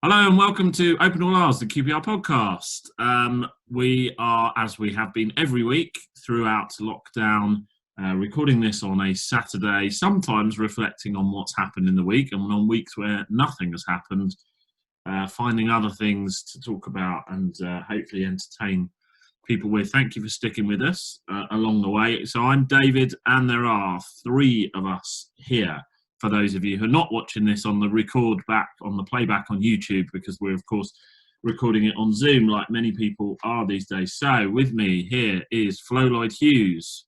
Hello and welcome to Open All Hours, the QPR podcast. We are, as we have been every week throughout lockdown, recording this on a Saturday, sometimes reflecting on what's happened in the week, and on weeks where nothing has happened, finding other things to talk about and hopefully entertain people with. Thank you for sticking with us along the way. So I'm David, and there are three of us here. For those of you who are not watching this on the playback on YouTube, because we're of course recording it on Zoom like many people are these days. So with me here is Flo Lloyd-Hughes.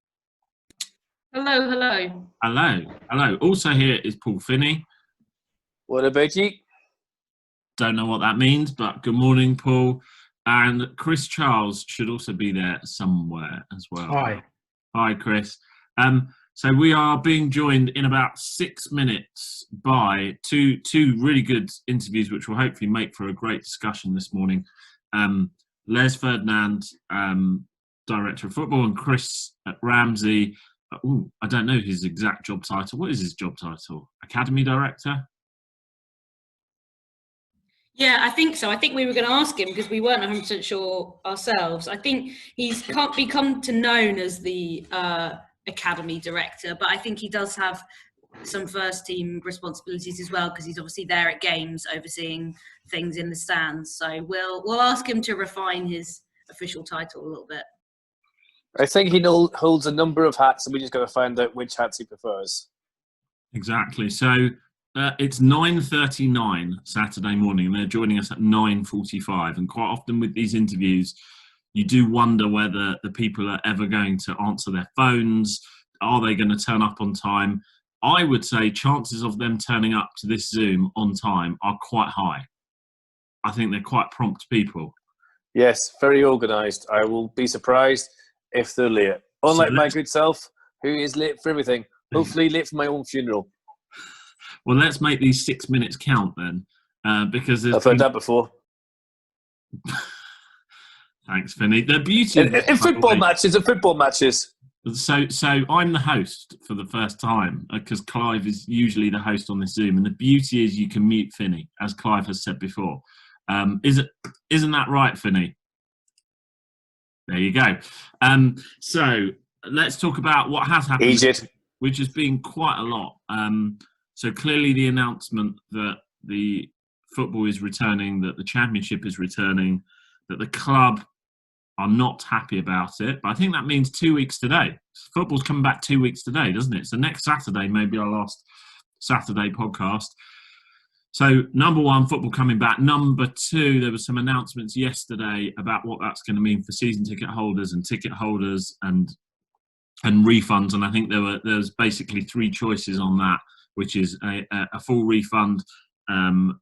Hello, hello. Hello. Also here is Paul Finney. What about you? Don't know what that means, but good morning, Paul. And Chris Charles should also be there somewhere as well. Hi, Chris. So we are being joined in about 6 minutes by two really good interviews, which will hopefully make for a great discussion this morning. Les Ferdinand, Director of Football, and Chris Ramsey. I don't know his exact job title. What is his job title? Academy Director? Yeah, I think so. I think we were going to ask him because we weren't 100% sure ourselves. I think he's become known as the Academy Director, but I think he does have some first team responsibilities as well, because he's obviously there at games overseeing things in the stands. So we'll ask him to refine his official title a little bit. I think he holds a number of hats, and we just got to find out which hats he prefers. Exactly. So it's 9:39 Saturday morning, and they're joining us at 9:45. And quite often with these interviews, you do wonder whether the people are ever going to answer their phones. Are they going to turn up on time? I would say chances of them turning up to this Zoom on time are quite high. I think they're quite prompt people. Yes, very organised. I will be surprised if they're late. Unlike my good self, who is late for everything. Hopefully late for my own funeral. Well, let's make these 6 minutes count then. Because I've heard that before. Thanks, Finney. The beauty in football matches. So I'm the host for the first time, because Clive is usually the host on this Zoom, and the beauty is you can mute Finney, as Clive has said before. Isn't that right, Finney? There you go. So let's talk about what has happened, which has been quite a lot. So clearly the announcement that the football is returning, that the championship is returning, that the club are not happy about it. But I think that means 2 weeks today. Football's coming back 2 weeks today, doesn't it? So next Saturday may be our last Saturday podcast. So number one, football coming back. Number two, there were some announcements yesterday about what that's going to mean for season ticket holders and refunds. And I think there's basically three choices on that, which is a full refund,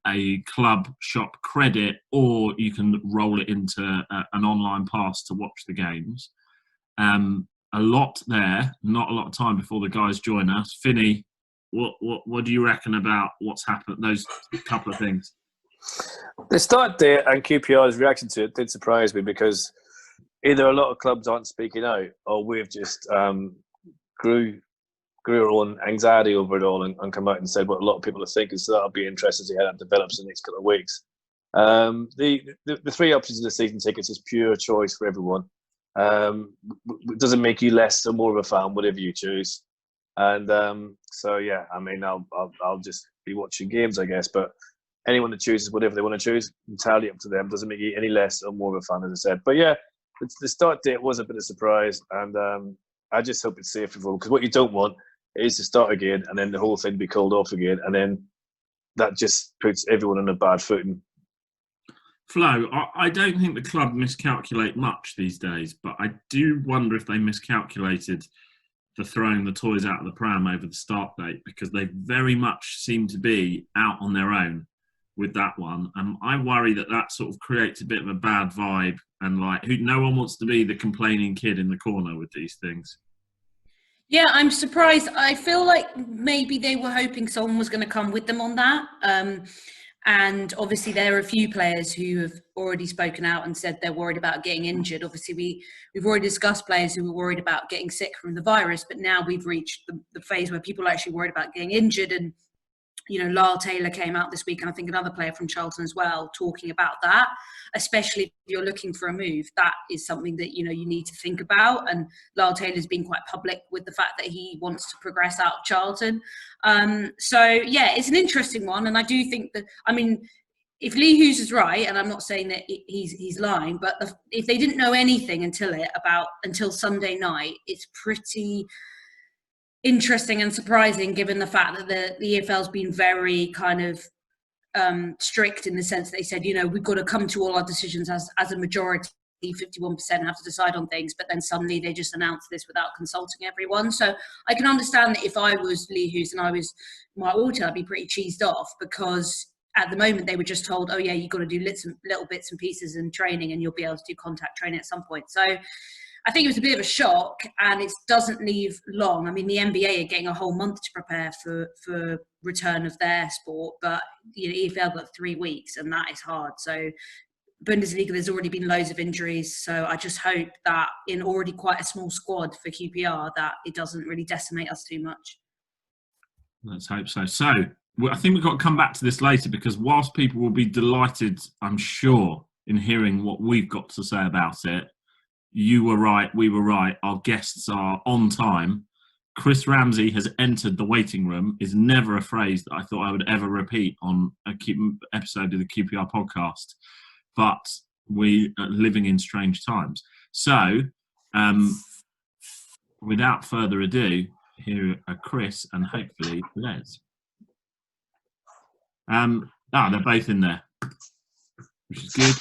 a club shop credit, or you can roll it into an online pass to watch the games. A lot there, not a lot of time before the guys join us. Finney, what do you reckon about what's happened, those couple of things? The start date and QPR's reaction to it did surprise me, because either a lot of clubs aren't speaking out, or we've just grew our own anxiety over it all and come out and said what a lot of people are thinking. So that'll be interesting to see how that develops in the next couple of weeks. The three options of the season tickets is pure choice for everyone. It doesn't make you less or more of a fan, whatever you choose. And so yeah, I mean, I'll just be watching games, I guess. But anyone that chooses whatever they want to choose, entirely up to them. Doesn't make you any less or more of a fan, as I said. But yeah, the start date was a bit of a surprise, and I just hope it's safe for everyone, because what you don't want is to start again and then the whole thing be called off again, and then that just puts everyone on a bad footing. Flo, I don't think the club miscalculate much these days, but I do wonder if they miscalculated the throwing the toys out of the pram over the start date, because they very much seem to be out on their own with that one. I worry that sort of creates a bit of a bad vibe, and no one wants to be the complaining kid in the corner with these things. Yeah, I'm surprised. I feel like maybe they were hoping someone was going to come with them on that. And obviously there are a few players who have already spoken out and said they're worried about getting injured. Obviously we've already discussed players who were worried about getting sick from the virus, but now we've reached the phase where people are actually worried about getting injured. And Lyle Taylor came out this week, and I think another player from Charlton as well, talking about that. Especially if you're looking for a move, that is something that you need to think about. And Lyle Taylor's been quite public with the fact that he wants to progress out of Charlton. So yeah, it's an interesting one, and I do think that, I mean, if Lee Hughes is right, and I'm not saying that he's lying, but if they didn't know anything until Sunday night, it's pretty interesting and surprising, given the fact that the EFL's been very kind of strict in the sense that they said, we've got to come to all our decisions as a majority. 51% have to decide on things, but then suddenly they just announced this without consulting everyone. So I can understand that if I was Lee Hughes and I was Mark Walton, I'd be pretty cheesed off, because at the moment they were just told, oh yeah, you've got to do little bits and pieces in training, and you'll be able to do contact training at some point. So I think it was a bit of a shock, and it doesn't leave long. I mean, the NBA are getting a whole month to prepare for return of their sport, but EFL got 3 weeks, and that is hard. So Bundesliga, there's already been loads of injuries. So I just hope that in already quite a small squad for QPR, that it doesn't really decimate us too much. Let's hope so. So I think we've got to come back to this later, because whilst people will be delighted, I'm sure, in hearing what we've got to say about it, you were right, we were right, our guests are on time. Chris Ramsey has entered the waiting room is never a phrase that I thought I would ever repeat on an episode of the QPR podcast, but we are living in strange times. So, without further ado, here are Chris and hopefully Les. They're both in there, which is good.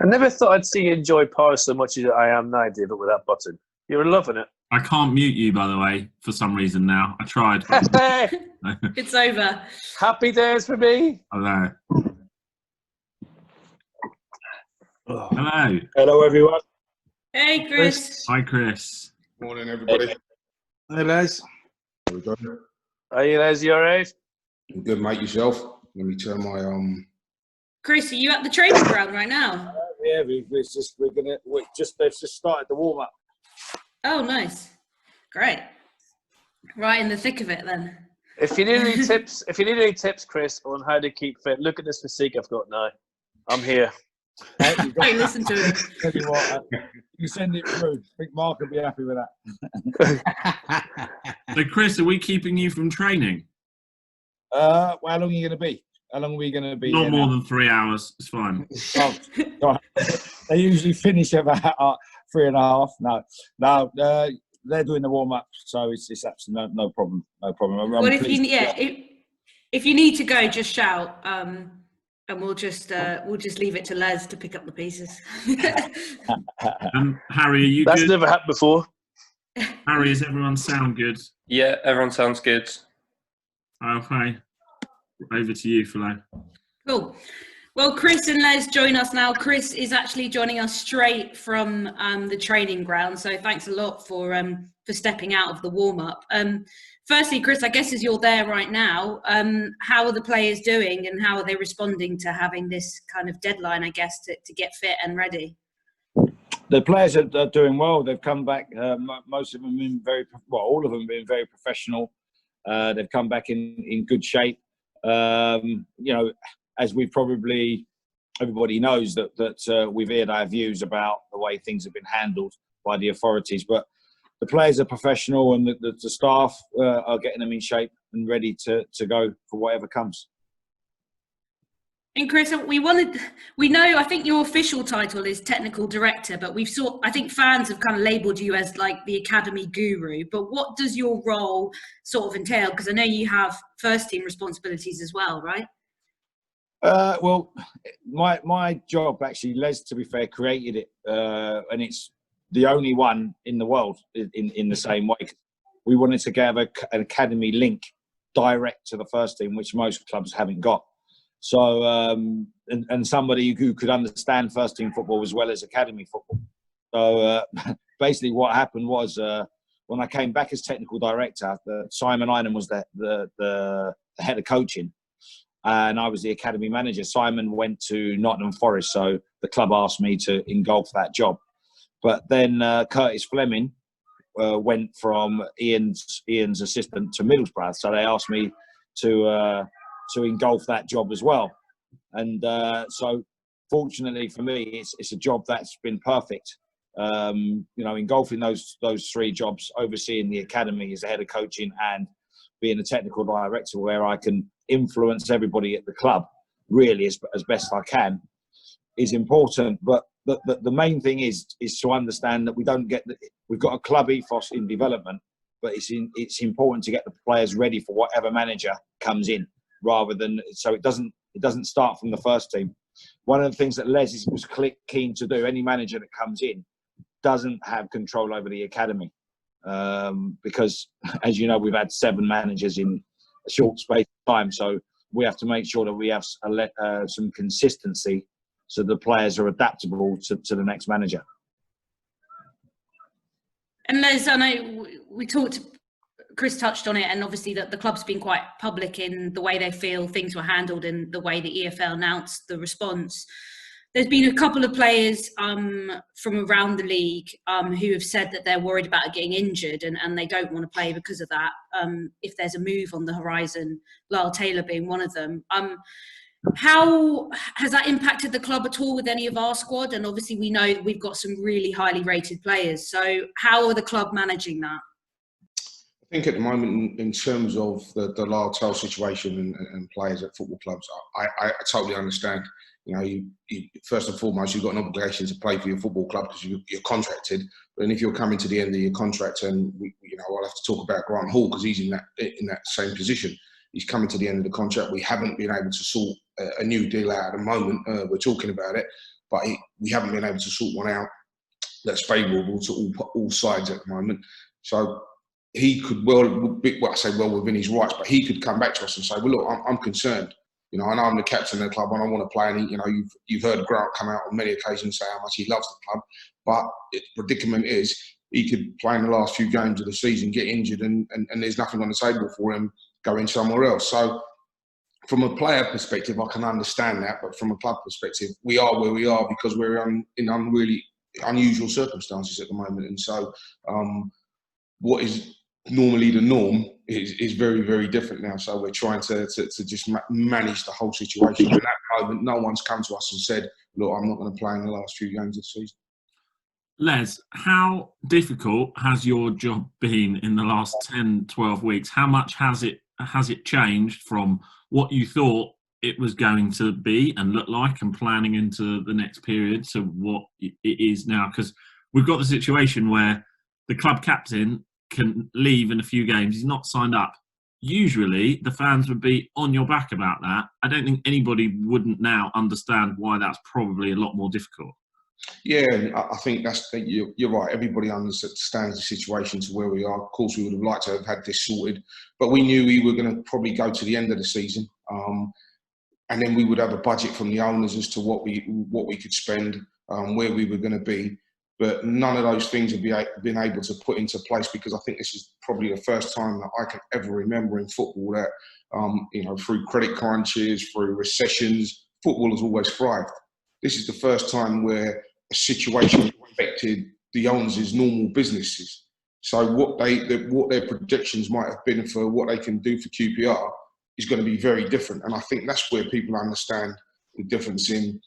I never thought I'd see you enjoy power so much as I am now, David, with that button. You're loving it. I can't mute you, by the way, for some reason now. I tried. It's over. Happy days for me. Hello. Hello. Hello, everyone. Hey, Chris. Hi, Chris. Morning, everybody. Hey, Les. There we go. Are you, Les? You all right? I'm good, mate. Yourself? Let me turn my Chris, are you at the training ground right now? Yeah, they've just started the warm up. Oh, nice. Great. Right in the thick of it, then. If you need any tips, Chris, on how to keep fit, look at this physique I've got now. I'm here. Hey, listen to it. Tell you what, you send it through. I think Mark will be happy with that. So, Chris, are we keeping you from training? Well, how long are you going to be? How long are we going to be? Not more than 3 hours. It's fine. Oh, they usually finish about 3.5. No, they're doing the warm up, so it's absolutely no problem. No problem. Well, if you need to go, just shout, and we'll just leave it to Les to pick up the pieces. Harry, are you That's good? never happened before. Harry, does everyone sound good? Yeah, everyone sounds good. Okay. Over to you, Flo. Cool. Well, Chris and Les join us now. Chris is actually joining us straight from the training ground. So thanks a lot for stepping out of the warm-up. Firstly, Chris, I guess as you're there right now, how are the players doing, and how are they responding to having this kind of deadline, I guess, to get fit and ready? The players are doing well. They've come back. Most of them have been all of them have been very professional. They've come back in good shape. As everybody knows that we've aired our views about the way things have been handled by the authorities, but the players are professional, and the staff are getting them in shape and ready to go for whatever comes. And Chris, we know, I think your official title is technical director, but I think fans have kind of labelled you as like the academy guru. But what does your role sort of entail? Because I know you have first team responsibilities as well, right? Well, my job actually, Les, to be fair, created it, and it's the only one in the world in the same way. We wanted to have an academy link direct to the first team, which most clubs haven't got. So, and somebody who could understand first team football as well as academy football. So, basically what happened was, when I came back as technical director, Simon Einem was the head of coaching, and I was the academy manager. Simon went to Nottingham Forest, so the club asked me to engulf that job. But then Curtis Fleming, went from Ian's assistant to Middlesbrough, so they asked me to engulf that job as well. And so, fortunately for me, it's a job that's been perfect. Engulfing those 3 jobs, overseeing the academy as the head of coaching and being a technical director, where I can influence everybody at the club really as best I can, is important. But the main thing is to understand that we've got a club ethos in development, but it's important to get the players ready for whatever manager comes in, rather than so it doesn't start from the first team. One of the things that Les was keen to do, any manager that comes in doesn't have control over the academy, because, as you know, we've had 7 managers in a short space of time, so we have to make sure that we have some consistency, so the players are adaptable to the next manager. And Les, I know we talked, Chris touched on it, and obviously that the club's been quite public in the way they feel things were handled and the way the EFL announced the response. There's been a couple of players from around the league who have said that they're worried about getting injured and they don't want to play because of that. If there's a move on the horizon, Lyle Taylor being one of them. How has that impacted the club at all with any of our squad? And obviously we know we've got some really highly rated players. So how are the club managing that? I think at the moment, in terms of the Lyle Taylor situation and players at football clubs, I totally understand. You first and foremost, you've got an obligation to play for your football club because you're contracted. But if you're coming to the end of your contract, and I'll have to talk about Grant Hall because he's in that same position. He's coming to the end of the contract. We haven't been able to sort a new deal out at the moment. We're talking about it, but we haven't been able to sort one out that's favourable to all sides at the moment. So he could within his rights, but he could come back to us and say, well, look, I'm concerned. I know I'm the captain of the club and I want to play. And you've heard Grant come out on many occasions say how much he loves the club. But the predicament is he could play in the last few games of the season, get injured, and there's nothing on the table for him going somewhere else. So from a player perspective, I can understand that. But from a club perspective, we are where we are because we're in really unusual circumstances at the moment. And so what is normally the norm is very, very different now. So we're trying to just manage the whole situation. And at that moment, no one's come to us and said, look, I'm not going to play in the last few games of the season. Les, how difficult has your job been in the last 10, 12 weeks? How much has it changed from what you thought it was going to be and look like and planning into the next period to what it is now? Because we've got the situation where the club captain can leave in a few games. He's not signed up. Usually the fans would be on your back about that. I don't think anybody wouldn't now understand why that's probably a lot more difficult. Yeah, I think you're right. Everybody understands the situation to where we are. Of course, we would have liked to have had this sorted, but we knew we were going to probably go to the end of the season, and then we would have a budget from the owners as to what we could spend, where we were going to be. But none of those things have been able to put into place because I think this is probably the first time that I can ever remember in football that, through credit crunches, through recessions, football has always thrived. This is the first time where a situation affected the owners' normal businesses. So what their projections might have been for what they can do for QPR is going to be very different. And I think that's where people understand the difference in.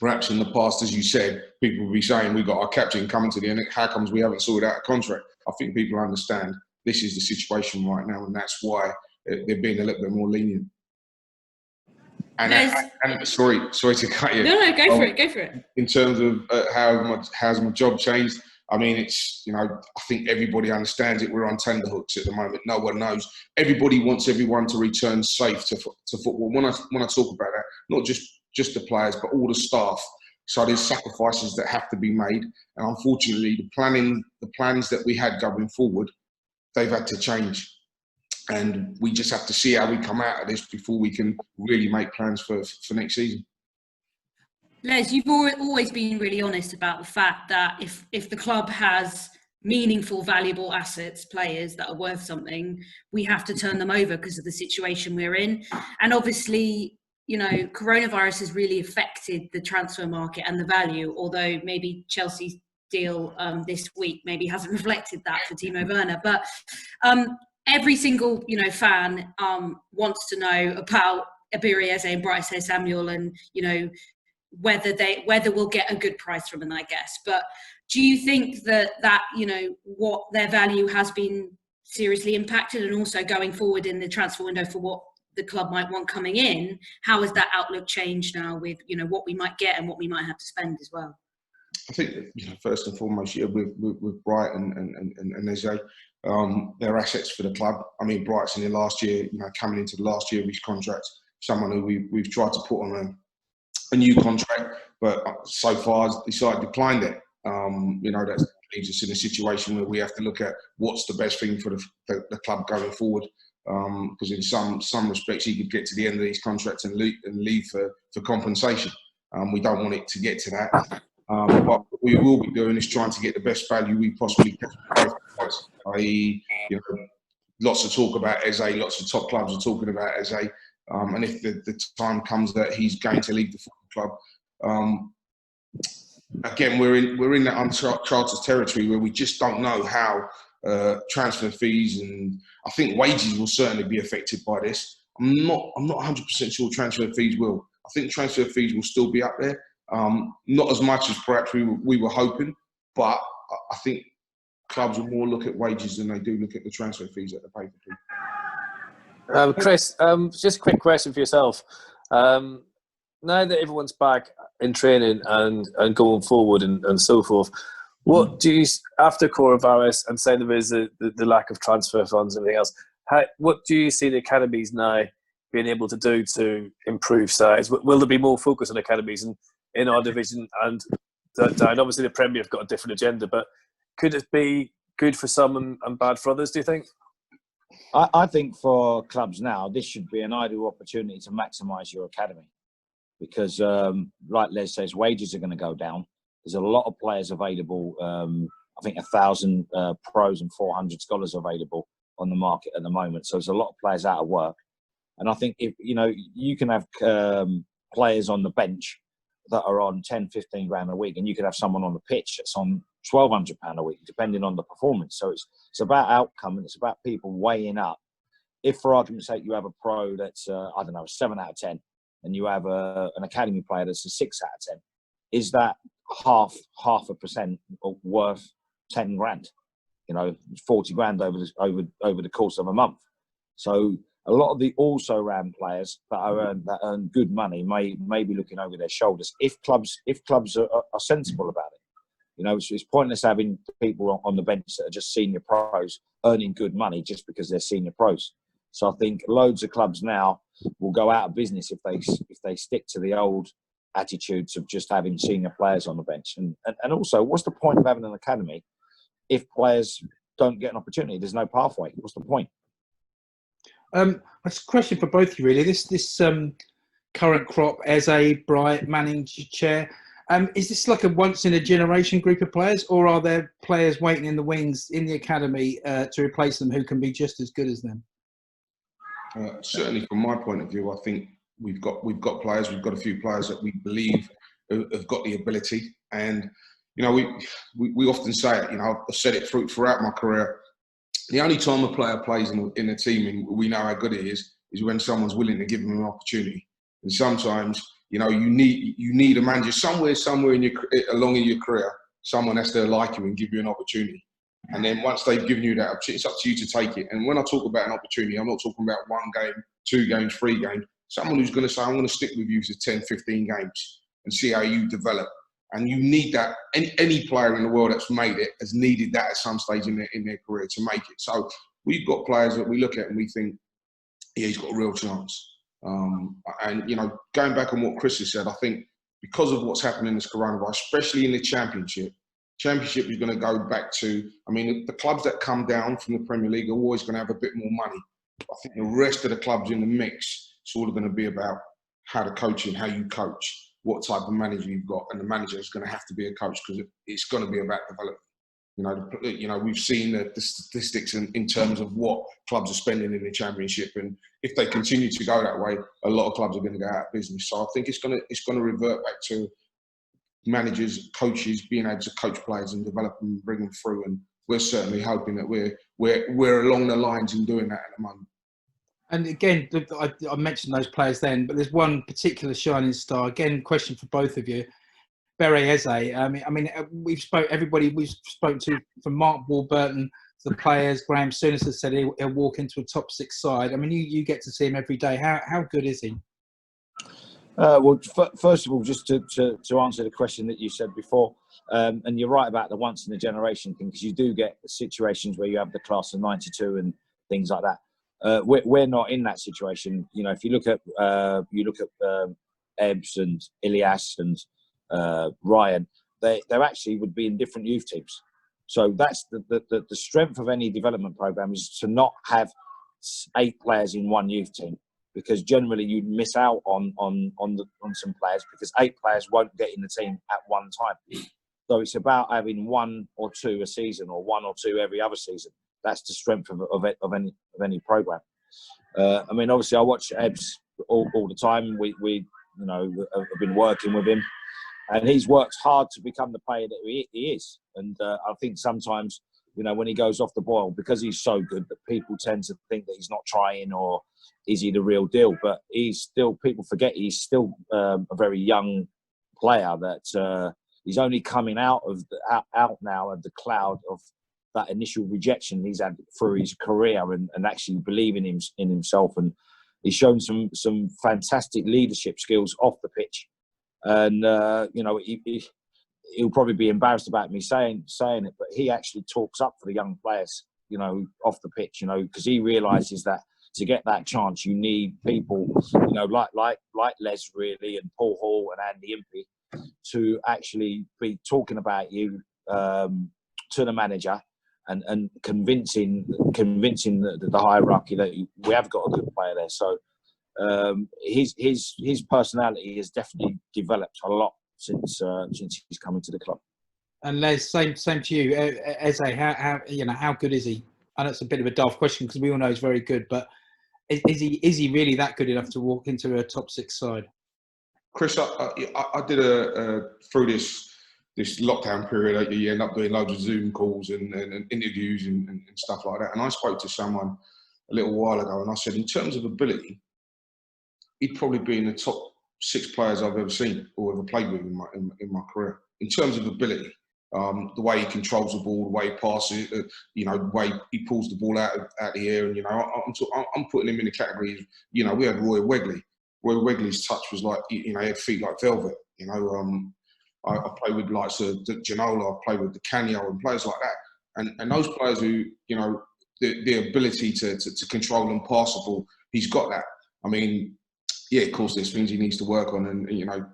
Perhaps in the past, as you said, people will be saying, we've got our captain coming to the end, how comes we haven't sorted out a contract? I think people understand this is the situation right now, and that's why they're being a little bit more lenient. And sorry to cut you. No, go for it. In terms of how's my job changed, I mean, it's, I think everybody understands it. We're on tenterhooks at the moment. No one knows. Everybody wants everyone to return safe to football. When I talk about that, not just the players, but all the staff. So there's sacrifices that have to be made. And unfortunately, the plans that we had going forward, they've had to change. And we just have to see how we come out of this before we can really make plans for next season. Les, you've always been really honest about the fact that if the club has meaningful, valuable assets, players that are worth something, we have to turn them over because of the situation we're in. And obviously, coronavirus has really affected the transfer market and the value, although maybe Chelsea deal this week maybe hasn't reflected that for Timo Werner. But every single fan wants to know about Ibiri Eze and Bryce Samuel, and whether we'll get a good price from them, I guess. But do you think that what their value has been seriously impacted, and also going forward in the transfer window for what the club might want coming in, how has that outlook changed now with what we might get and what we might have to spend as well? I think first and foremost, with Bright and Eze, they're assets for the club. I mean, Bright's in the last year, coming into the last year of his contract, someone who we've tried to put on a new contract, but so far has decided to decline it. That leaves us in a situation where we have to look at what's the best thing for the club going forward. Because in some respects, he could get to the end of these contracts and leave for compensation. We don't want it to get to that. But what we will be doing is trying to get the best value we possibly can for both players. I.e., lots of talk about Eze, lots of top clubs are talking about Eze. And if the time comes that he's going to leave the football club, again, we're in that uncharted territory where we just don't know how transfer fees, and I think wages will certainly be affected by this. I'm not 100% sure transfer fees will. I think transfer fees will still be up there. Not as much as perhaps we were hoping, but I think clubs will more look at wages than they do look at the transfer fees that they pay for people. Chris, just a quick question for yourself. Now that everyone's back in training and going forward and so forth, what do you, after coronavirus and saying there is the lack of transfer funds and everything else, what do you see the academies now being able to do to improve size? Will there be more focus on academies in our division? And obviously the Premier have got a different agenda, but could it be good for some and bad for others, do you think? I think for clubs now, this should be an ideal opportunity to maximise your academy. Because, like Les says, wages are going to go down. There's a lot of players available. I think 1,000 pros and 400 scholars available on the market at the moment. So there's a lot of players out of work. And I think if you can have players on the bench that are on 10, 15 grand a week, and you could have someone on the pitch that's on £1,200 a week, depending on the performance. So it's about outcome, and it's about people weighing up. If, for argument's sake, you have a pro that's a 7 out of 10, and you have an academy player that's a 6 out of 10, is that half a percent worth 10 grand? 40 grand over the course of a month. So a lot of the also ran players that earn good money may be looking over their shoulders if clubs are sensible about it. It's pointless having people on the bench that are just senior pros earning good money just because they're senior pros. So I think loads of clubs now will go out of business if they stick to the old attitudes of just having senior players on the bench. And also, what's the point of having an academy if players don't get an opportunity? There's no pathway. What's the point? That's a question for both of you, really. This current crop, Eze, Bright, Manning, Chair, is this like a once-in-a-generation group of players, or are there players waiting in the wings in the academy to replace them who can be just as good as them? Certainly, from my point of view, I think we've got players. We've got a few players that we believe have got the ability, and we often say it. I've said it throughout my career. The only time a player plays in a team and we know how good it is when someone's willing to give them an opportunity. And sometimes, you need a manager somewhere along in your career. Someone has to like you and give you an opportunity. And then once they've given you that opportunity, it's up to you to take it. And when I talk about an opportunity, I'm not talking about 1 game, 2 games, 3 games. Someone who's going to say, I'm going to stick with you for 10, 15 games and see how you develop. And you need that. Any player in the world that's made it has needed that at some stage in their career to make it. So we've got players that we look at and we think, yeah, he's got a real chance. And, going back on what Chris has said, I think because of what's happening in this coronavirus, especially in the Championship is going to go back to, the clubs that come down from the Premier League are always going to have a bit more money. I think the rest of the clubs in the mix, it's all going to be about how to coach and how you coach, what type of manager you've got, and the manager is going to have to be a coach because it's going to be about development. We've seen the statistics in terms of what clubs are spending in the Championship, and if they continue to go that way, a lot of clubs are going to go out of business. So I think it's going to revert back to managers, coaches being able to coach players and develop them and bring them through. And we're certainly hoping that we're along the lines in doing that at the moment. And again, I mentioned those players then, but there's one particular shining star. Again, question for both of you. Bere Eze. I mean, we've spoken to, from Mark Warburton, the players. Graham Souness has said he'll walk into a top 6 side. I mean, you get to see him every day. How good is he? Well, first of all, just to answer the question that you said before, and you're right about the once in a generation thing, because you do get situations where you have the class of '92 and things like that. We're not in that situation. You know, if you look at Ebbs and Ilias and Ryan, they actually would be in different youth teams. So that's the strength of any development program, is to not have 8 players in one youth team, because generally you'd miss out on some players, because 8 players won't get in the team at one time. So it's about having 1 or 2 a season, or 1 or 2 every other season. That's the strength of any program. I mean, obviously, I watch Ebbs all the time. We have been working with him, and he's worked hard to become the player that he is. And I think sometimes, when he goes off the boil, because he's so good, that people tend to think that he's not trying, or is he the real deal? But people forget he's still a very young player, that he's only coming out now of the cloud of that initial rejection he's had through his career, and actually believing in himself. And he's shown some fantastic leadership skills off the pitch. And, he'll probably be embarrassed about me saying it, but he actually talks up for the young players, off the pitch, because he realises that to get that chance, you need people, like Les, really, and Paul Hall and Andy Impey, to actually be talking about you to the manager, and convincing the hierarchy that we have got a good player there. So his personality has definitely developed a lot since he's come into the club. And Les, same to you. Eze, how good is he? I know it's a bit of a daft question, because we all know he's very good, but is he really that good enough to walk into a top 6 side? Chris, I did through this lockdown period, you end up doing loads of Zoom calls and interviews and stuff like that. And I spoke to someone a little while ago, and I said, in terms of ability, he'd probably be in the top 6 players I've ever seen or ever played with in my career. In terms of ability, the way he controls the ball, the way he passes, the way he pulls the ball out the air, and I'm putting him in the category. We had Roy Wegley. Roy Wegley's touch was like, he had feet like velvet. I played with likes of Ginola, I played with the Canio and players like that. And those players who, the ability to control and pass the ball, he's got that. I mean, yeah, of course, there's things he needs to work on. And,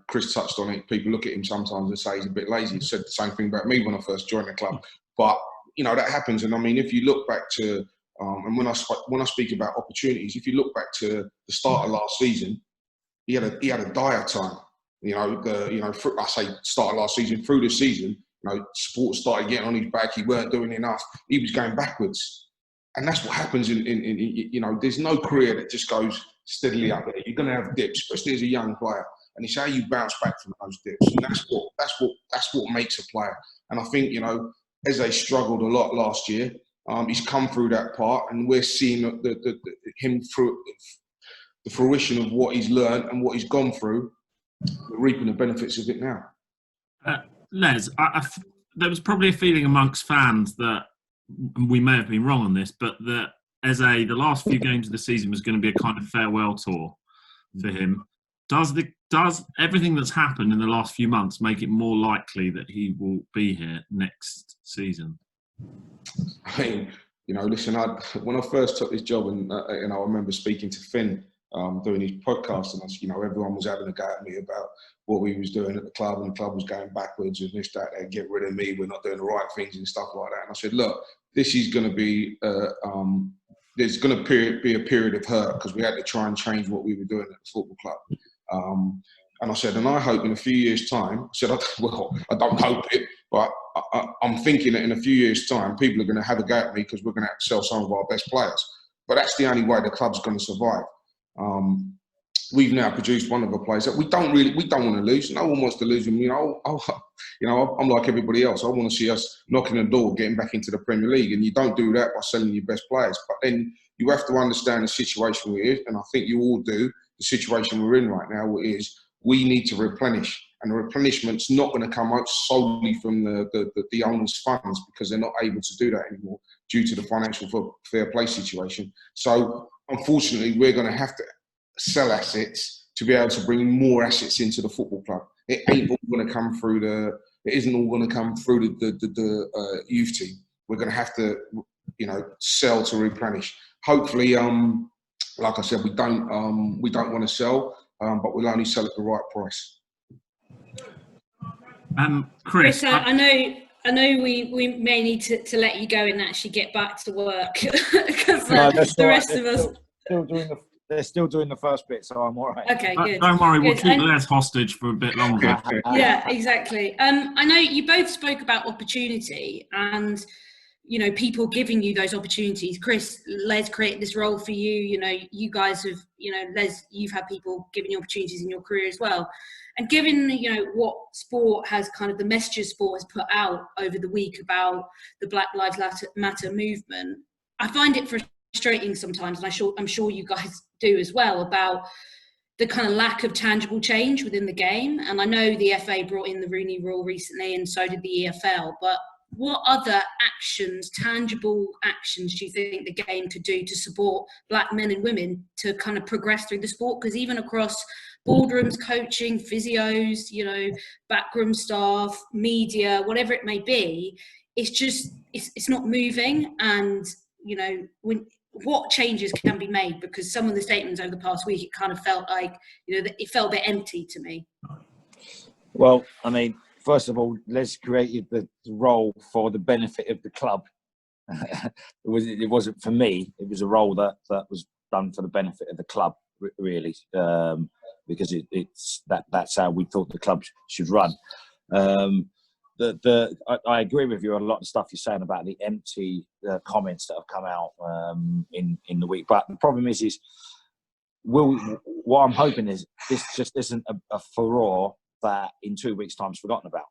Chris touched on it. People look at him sometimes and say he's a bit lazy. He said the same thing about me when I first joined the club. But, that happens. And I mean, if you look back to, and when I speak about opportunities, if you look back to the start of last season, he had a dire time. I say start of last season, through the season, supporters started getting on his back. He weren't doing enough. He was going backwards. And that's what happens in there's no career that just goes steadily up there. You're going to have dips, especially as a young player. And it's how you bounce back from those dips. And that's what makes a player. And I think, Eze struggled a lot last year. He's come through that part, and we're seeing him through the fruition of what he's learned and what he's gone through. We're reaping the benefits of it now. Les, there was probably a feeling amongst fans that, we may have been wrong on this, but that the last few games of the season was going to be a kind of farewell tour for him. Does everything that's happened in the last few months make it more likely that he will be here next season? I mean, listen, when I first took this job, and I remember speaking to Finn, doing his podcast, and everyone was having a go at me about what we was doing at the club, and the club was going backwards and this, that, and get rid of me, we're not doing the right things and stuff like that. And I said, look, this is going to be, there's going to be a period of hurt, because we had to try and change what we were doing at the football club. And I said, and I hope in a few years' time, I said, I don't hope it, but I'm thinking that in a few years' time, people are going to have a go at me, because we're going to have to sell some of our best players. But that's the only way the club's going to survive. we've now produced one of the players that we don't want to lose. No one wants to lose him. I'm like everybody else. I want to see us knocking the door, getting back into the Premier League, and you don't do that by selling your best players. But then you have to understand the situation we're in, and I think you all do. The situation we're in right now is we need to replenish, and the replenishment's not going to come out solely from the owners' funds, because they're not able to do that anymore due to the financial fair play situation. So unfortunately, we're going to have to sell assets to be able to bring more assets into the football club. It ain't all going to come through it isn't all going to come through the youth team. We're going to have to, sell to replenish. Hopefully, like I said, we don't want to sell, but we'll only sell at the right price. Chris, I know we may need to let you go and actually get back to work because the rest of us. They're still doing the first bit, so I'm all right. Okay, good. Don't worry, we'll Good. keep Les hostage for a bit longer. Yeah, exactly. I know you both spoke about opportunity and, people giving you those opportunities. Chris, Les created this role for you. You guys have, Les, you've had people giving you opportunities in your career as well. And given, what sport has kind of the messages sport has put out over the week about the Black Lives Matter movement, I find it frustrating sometimes, and I'm sure you guys do as well, about the kind of lack of tangible change within the game. And I know the FA brought in the Rooney Rule recently, and so did the EFL. But what other actions, tangible actions, do you think the game could do to support black men and women to kind of progress through the sport? Because even across boardrooms, coaching, physios, backroom staff, media, whatever it may be, it's not moving. And what changes can be made? Because some of the statements over the past week, it kind of felt like, it felt a bit empty to me. Well, I mean, first of all, Les created the role for the benefit of the club. It wasn't for me. It was a role that was done for the benefit of the club, really, because that's how we thought the club should run. I agree with you on a lot of stuff you're saying about the empty comments that have come out in the week. But the problem is what I'm hoping is this just isn't a furore that in 2 weeks' time is forgotten about.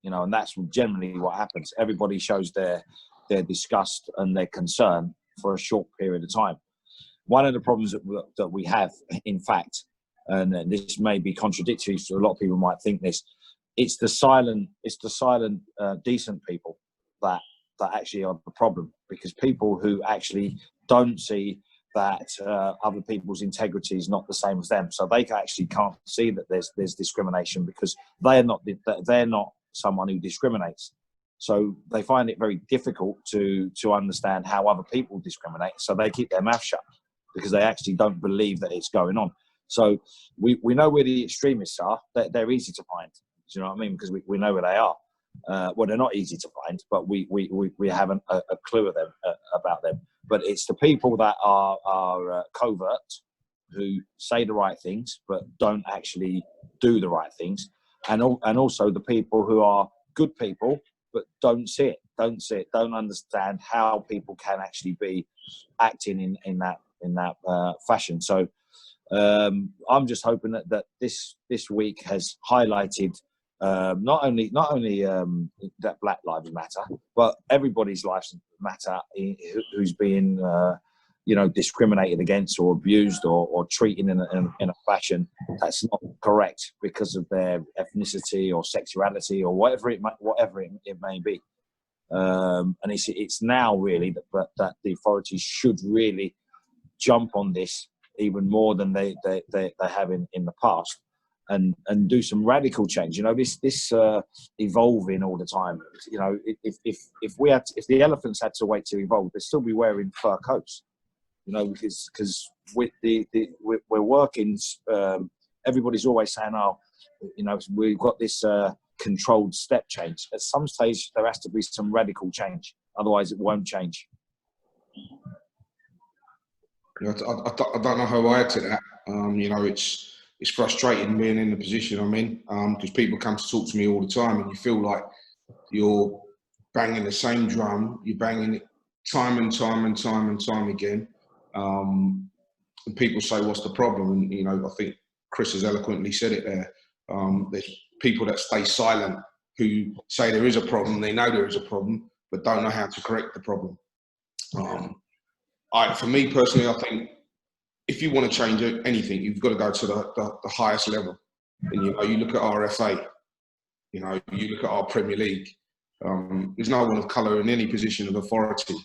And that's generally what happens. Everybody shows their disgust and their concern for a short period of time. One of the problems that we have, in fact, and this may be contradictory to a lot of people might think this, it's the silent, decent people that actually are the problem, because people who actually don't see that other people's integrity is not the same as them, so they actually can't see that there's discrimination, because they're not someone who discriminates. So they find it very difficult to understand how other people discriminate. So they keep their mouth shut because they actually don't believe that it's going on. So we know where the extremists are. They're easy to find. Do you know what I mean? Because we know where they are. Well, they're not easy to find, but we haven't a clue of them about them. But it's the people that are covert, who say the right things but don't actually do the right things, and also the people who are good people but don't see it, don't understand how people can actually be acting in that fashion. So I'm just hoping that this week has highlighted not only that Black Lives Matter, but everybody's lives matter who's being discriminated against or abused or treated in a fashion that's not correct because of their ethnicity or sexuality or whatever it may be. And it's now really that the authorities should really jump on this even more than they have in the past, and do some radical change. This evolving all the time. If the elephants had to wait to evolve, they'd still be wearing fur coats. Because with we're working. Everybody's always saying, we've got this controlled step change. At some stage, there has to be some radical change. Otherwise, it won't change. I don't know how I add to that. It's frustrating being in the position I'm in, because people come to talk to me all the time, and you feel like you're banging the same drum, you're banging it time and time and time and time again. and people say, what's the problem? And, you know, I think Chris has eloquently said it there. There's people that stay silent who say there is a problem, they know there is a problem, but don't know how to correct the problem. For me personally, I think if you want to change anything, you've got to go to the highest level. And, you know, you look at our FA, you know, you look at our Premier League, there's no one of colour in any position of authority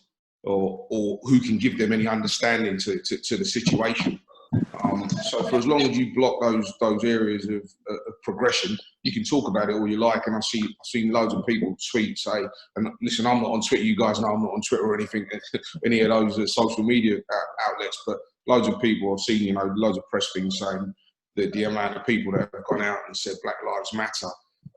or who can give them any understanding to the situation. So for as long as you block those areas of progression, you can talk about it all you like. And I've seen loads of people tweet, say, and listen, I'm not on Twitter, you guys know I'm not on Twitter or anything, any of those social media outlets, but loads of people I've seen, you know, loads of press things saying that the amount of people that have gone out and said Black Lives Matter,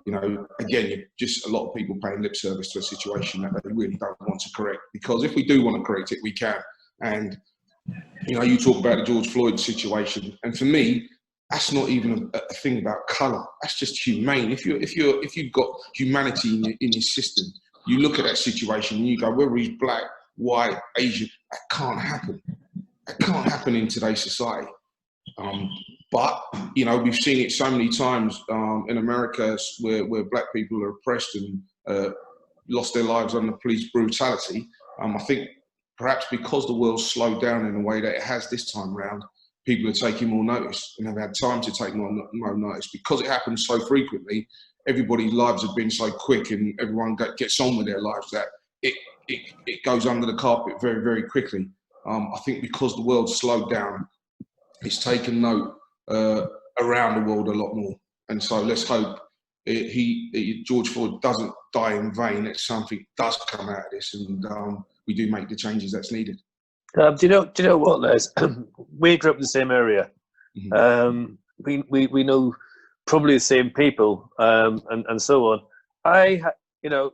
you know, again, just a lot of people paying lip service to a situation that they really don't want to correct. Because if we do want to correct it, we can. And, you know, you talk about the George Floyd situation, and for me, that's not even a thing about colour. That's just humane. If you've got humanity in your system, you look at that situation and you go, whether he's black, white, Asian, that can't happen. That can't happen in today's society. But, you know, we've seen it so many times in America where black people are oppressed and lost their lives under police brutality. I think perhaps because the world's slowed down in a way that it has this time round, people are taking more notice and have had time to take more notice. Because it happens so frequently, everybody's lives have been so quick and everyone gets on with their lives that it goes under the carpet very, very quickly. I think because the world's slowed down, it's taken note around the world a lot more. And so let's hope George Floyd doesn't die in vain, that something does come out of this and we do make the changes that's needed. Do you know what, Les? We grew up in the same area. Mm-hmm. We know probably the same people and so on. You know,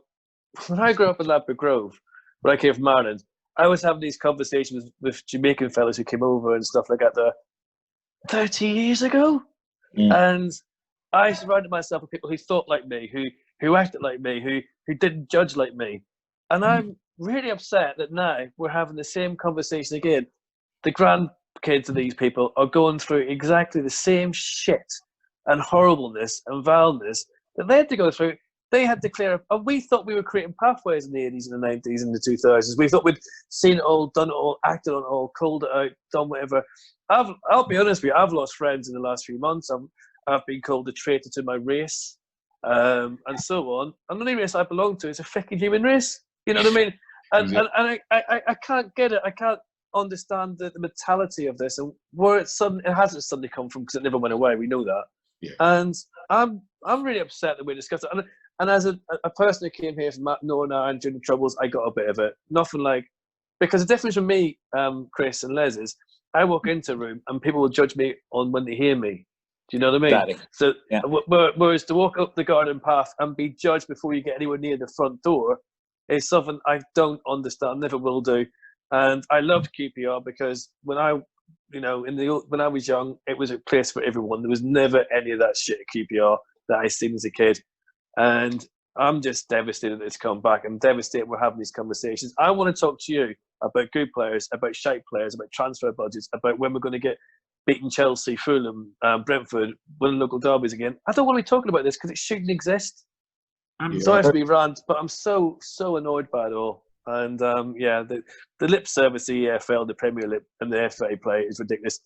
when I grew up in Ladbroke Grove, when I came from Ireland, I was having these conversations with Jamaican fellas who came over and stuff like that there 30 years ago. And I surrounded myself with people who thought like me, who acted like me, who didn't judge like me. And I'm really upset that now we're having the same conversation again. The grandkids of these people are going through exactly the same shit and horribleness and vileness that they had to go through. They had to clear up, and we thought we were creating pathways in the 80s and the 90s and the 2000s. We thought we'd seen it all, done it all, acted on it all, called it out, done whatever. I'll be honest with you, I've lost friends in the last few months. I've been called a traitor to my race and so on. And the only race I belong to is a fucking human race. You know what I mean? And I can't get it. I can't understand the mentality of this and where it hasn't suddenly come from, because it never went away. We know that. Yeah. And I'm really upset that we discussed it. And as a person who came here from Northern Ireland during the Troubles, I got a bit of it. Nothing like, because the difference from me, Chris and Les, is I walk into a room and people will judge me on when they hear me. Do you know what I mean? Daddy. So, yeah. Whereas to walk up the garden path and be judged before you get anywhere near the front door is something I don't understand, never will do. And I loved QPR because when I was young, it was a place for everyone. There was never any of that shit at QPR that I seen as a kid. And I'm just devastated that it's come back. I'm devastated we're having these conversations. I want to talk to you about good players, about shite players, about transfer budgets, about when we're going to get beating Chelsea, Fulham, Brentford, winning local derbies again. I don't want to be talking about this because it shouldn't exist. I'm sorry to be rant, but I'm so annoyed by it all. And the lip service the EFL, the Premier League, and the FA play is ridiculous.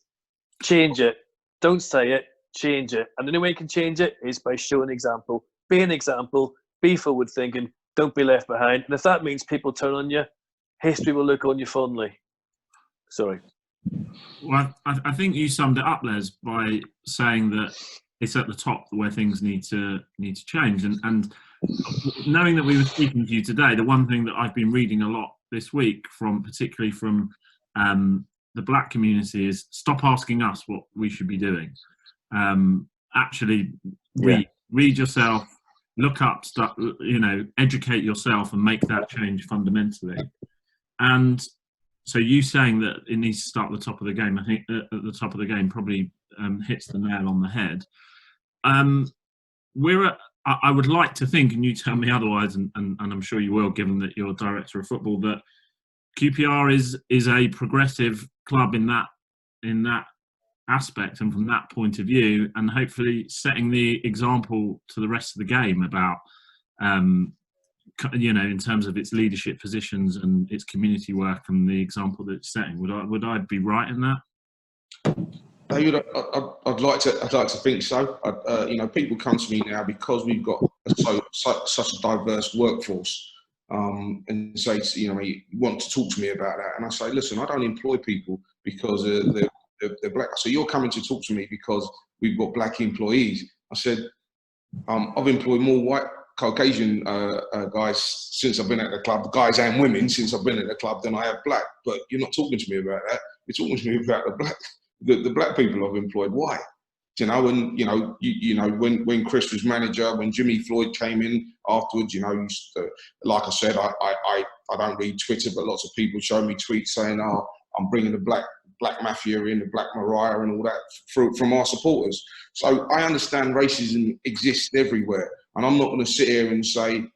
Change it. Don't say it. Change it. And the only way you can change it is by showing an example. Be an example. Be forward thinking. Don't be left behind. And if that means people turn on you, history will look on you fondly. Sorry. Well, I think you summed it up, Les, by saying that it's at the top where things need to change. And knowing that we were speaking to you today, the one thing that I've been reading a lot this week, particularly from the black community, is stop asking us what we should be doing. Actually, read yourself, look up stuff, educate yourself and make that change fundamentally. And so you saying that it needs to start at the top of the game, I think at the top of the game probably hits the nail on the head. I would like to think, and you tell me otherwise, and I'm sure you will, given that you're director of football, that QPR is a progressive club in that in that aspect and from that point of view, and hopefully setting the example to the rest of the game about, in terms of its leadership positions and its community work and the example that it's setting. Would I be right in that? David, I'd like to think so. People come to me now because we've got such a diverse workforce, and say, you want to talk to me about that, and I say, listen, I don't employ people because they're black. So you're coming to talk to me because we've got black employees. I said, I've employed more white Caucasian guys since I've been at the club, guys and women since I've been at the club, than I have black. But you're not talking to me about that. You're talking to me about the black people I've employed. Why? When Chris was manager, when Jimmy Floyd came in afterwards, like I said, I don't read Twitter, but lots of people show me tweets saying, "Oh, I'm bringing the black mafia in, the black Mariah and all that from our supporters." So I understand racism exists everywhere, and I'm not going to sit here and say,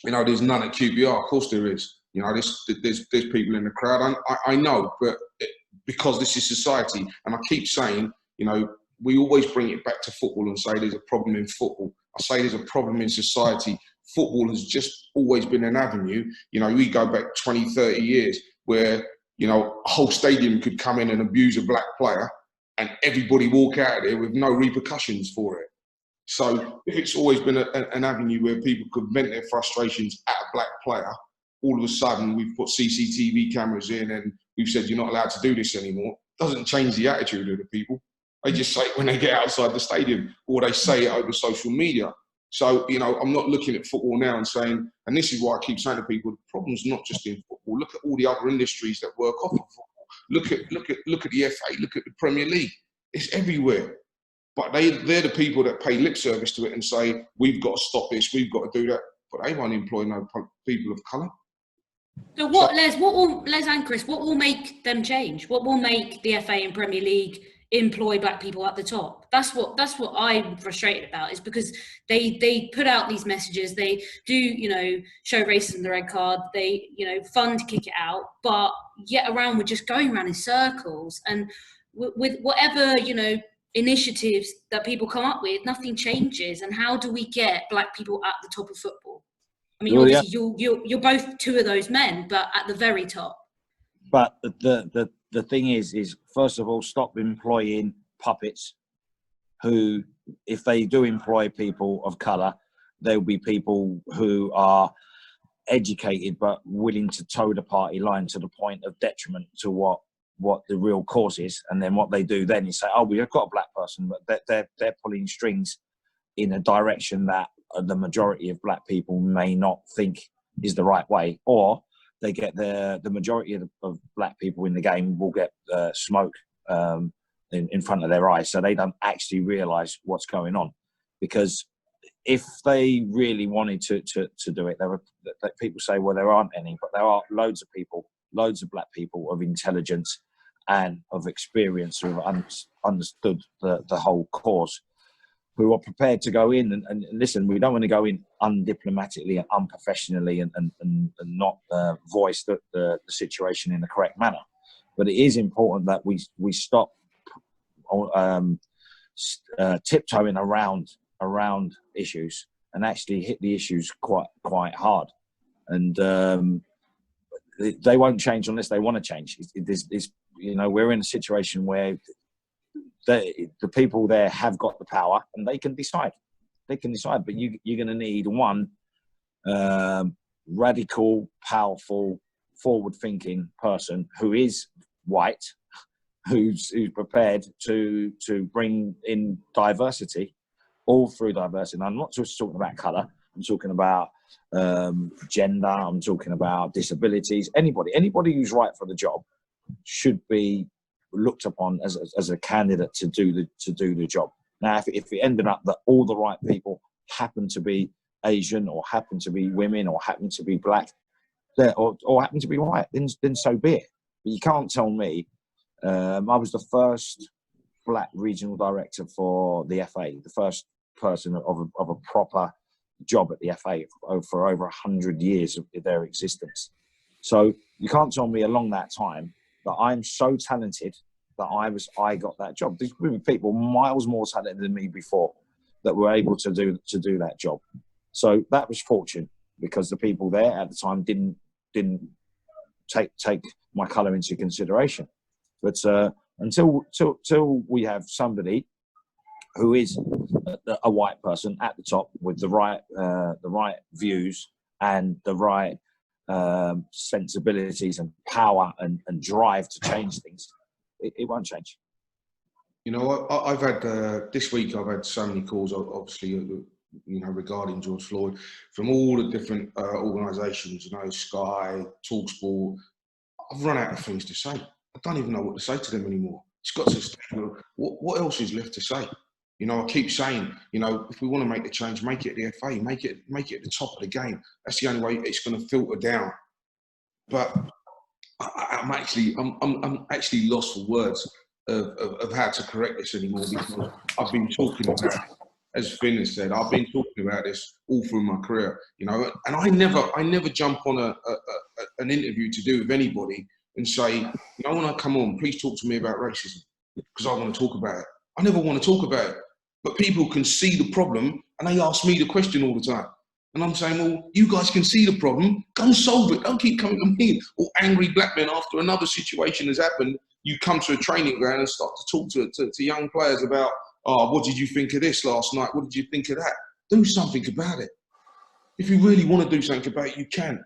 there's none at QPR. Of course there is. There's people in the crowd. I know, but because this is society, and I keep saying, we always bring it back to football and say there's a problem in football. I say there's a problem in society. Football has just always been an avenue. We go back 20, 30 years where, a whole stadium could come in and abuse a black player and everybody walk out of there with no repercussions for it. So if it's always been an avenue where people could vent their frustrations at a black player, all of a sudden we've put CCTV cameras in and we've said you're not allowed to do this anymore. Doesn't change the attitude of the people. They just say it when they get outside the stadium, or they say it over social media. So, I'm not looking at football now and saying, and this is why I keep saying to people, the problem's not just in football. Look at all the other industries that work off of football. Look at the FA, look at the Premier League. It's everywhere. But they're the people that pay lip service to it and say, we've got to stop this, we've got to do that. But they won't employ no people of colour. So Les and Chris, what will make them change? What will make the FA and Premier League employ black people at the top? That's what I'm frustrated about, is because they put out these messages, they do, show racism the red card, they, fund kick it out, but yet we're just going around in circles. And with whatever, initiatives that people come up with, nothing changes. And how do we get black people at the top of football? I mean, obviously you're both two of those men, but at the very top. But the thing is first of all, stop employing puppets who, if they do employ people of colour, there'll be people who are educated but willing to toe the party line to the point of detriment to what the real cause is. And then what they do then is say, oh, we've got a black person, but they're pulling strings in a direction that the majority of black people may not think is the right way, or they get the majority of black people in the game will get smoke in front of their eyes, so they don't actually realise what's going on. Because if they really wanted to do it, people say, well, there aren't any, but there are loads of people, loads of black people of intelligence and of experience who have understood the whole cause, who are prepared to go in and listen. We don't want to go in undiplomatically and unprofessionally and not voice the situation in the correct manner. But it is important that we stop tiptoeing around issues and actually hit the issues quite hard. And they won't change unless they want to change. We're in a situation where the people there have got the power and they can decide. But you're going to need one radical, powerful, forward-thinking person who is white, who's prepared to bring in diversity, all through diversity. And I'm not just talking about colour. I'm talking about gender. I'm talking about disabilities. Anybody who's right for the job should be looked upon as a candidate to do the job. Now, if it ended up that all the right people happen to be Asian, or happen to be women, or happen to be black, or happen to be white, then so be it. But you can't tell me. I was the first black regional director for the FA, the first person of a proper job at the FA for over 100 years of their existence. So you can't tell me along that time that I'm so talented that I got that job. These were people miles more talented than me before that were able to do that job. So that was fortune, because the people there at the time didn't take my colour into consideration. But until we have somebody who is a white person at the top with the right views and the right sensibilities and power and drive to change things, it won't change. You know, I've had this week. I've had so many calls, obviously, you know, regarding George Floyd from all the different organisations. You know, Sky, Talksport. I've run out of things to say. I don't even know what to say to them anymore. It's got to stay. What else is left to say? You know, I keep saying, you know, if we want to make the change, make it at the FA, make it at the top of the game. That's the only way it's going to filter down. But I'm actually lost for words of how to correct this anymore, because I've been talking about it, as Finn has said, I've been talking about this all through my career, you know, and I never jump on an interview to do with anybody and say, you know, when I come on, please talk to me about racism, because I want to talk about it. I never want to talk about it, but people can see the problem and they ask me the question all the time. And I'm saying, well, you guys can see the problem, go and solve it. Don't keep coming to me. Or angry black men after another situation has happened, you come to a training ground and start to talk to young players about, oh, what did you think of this last night? What did you think of that? Do something about it. If you really want to do something about it, you can.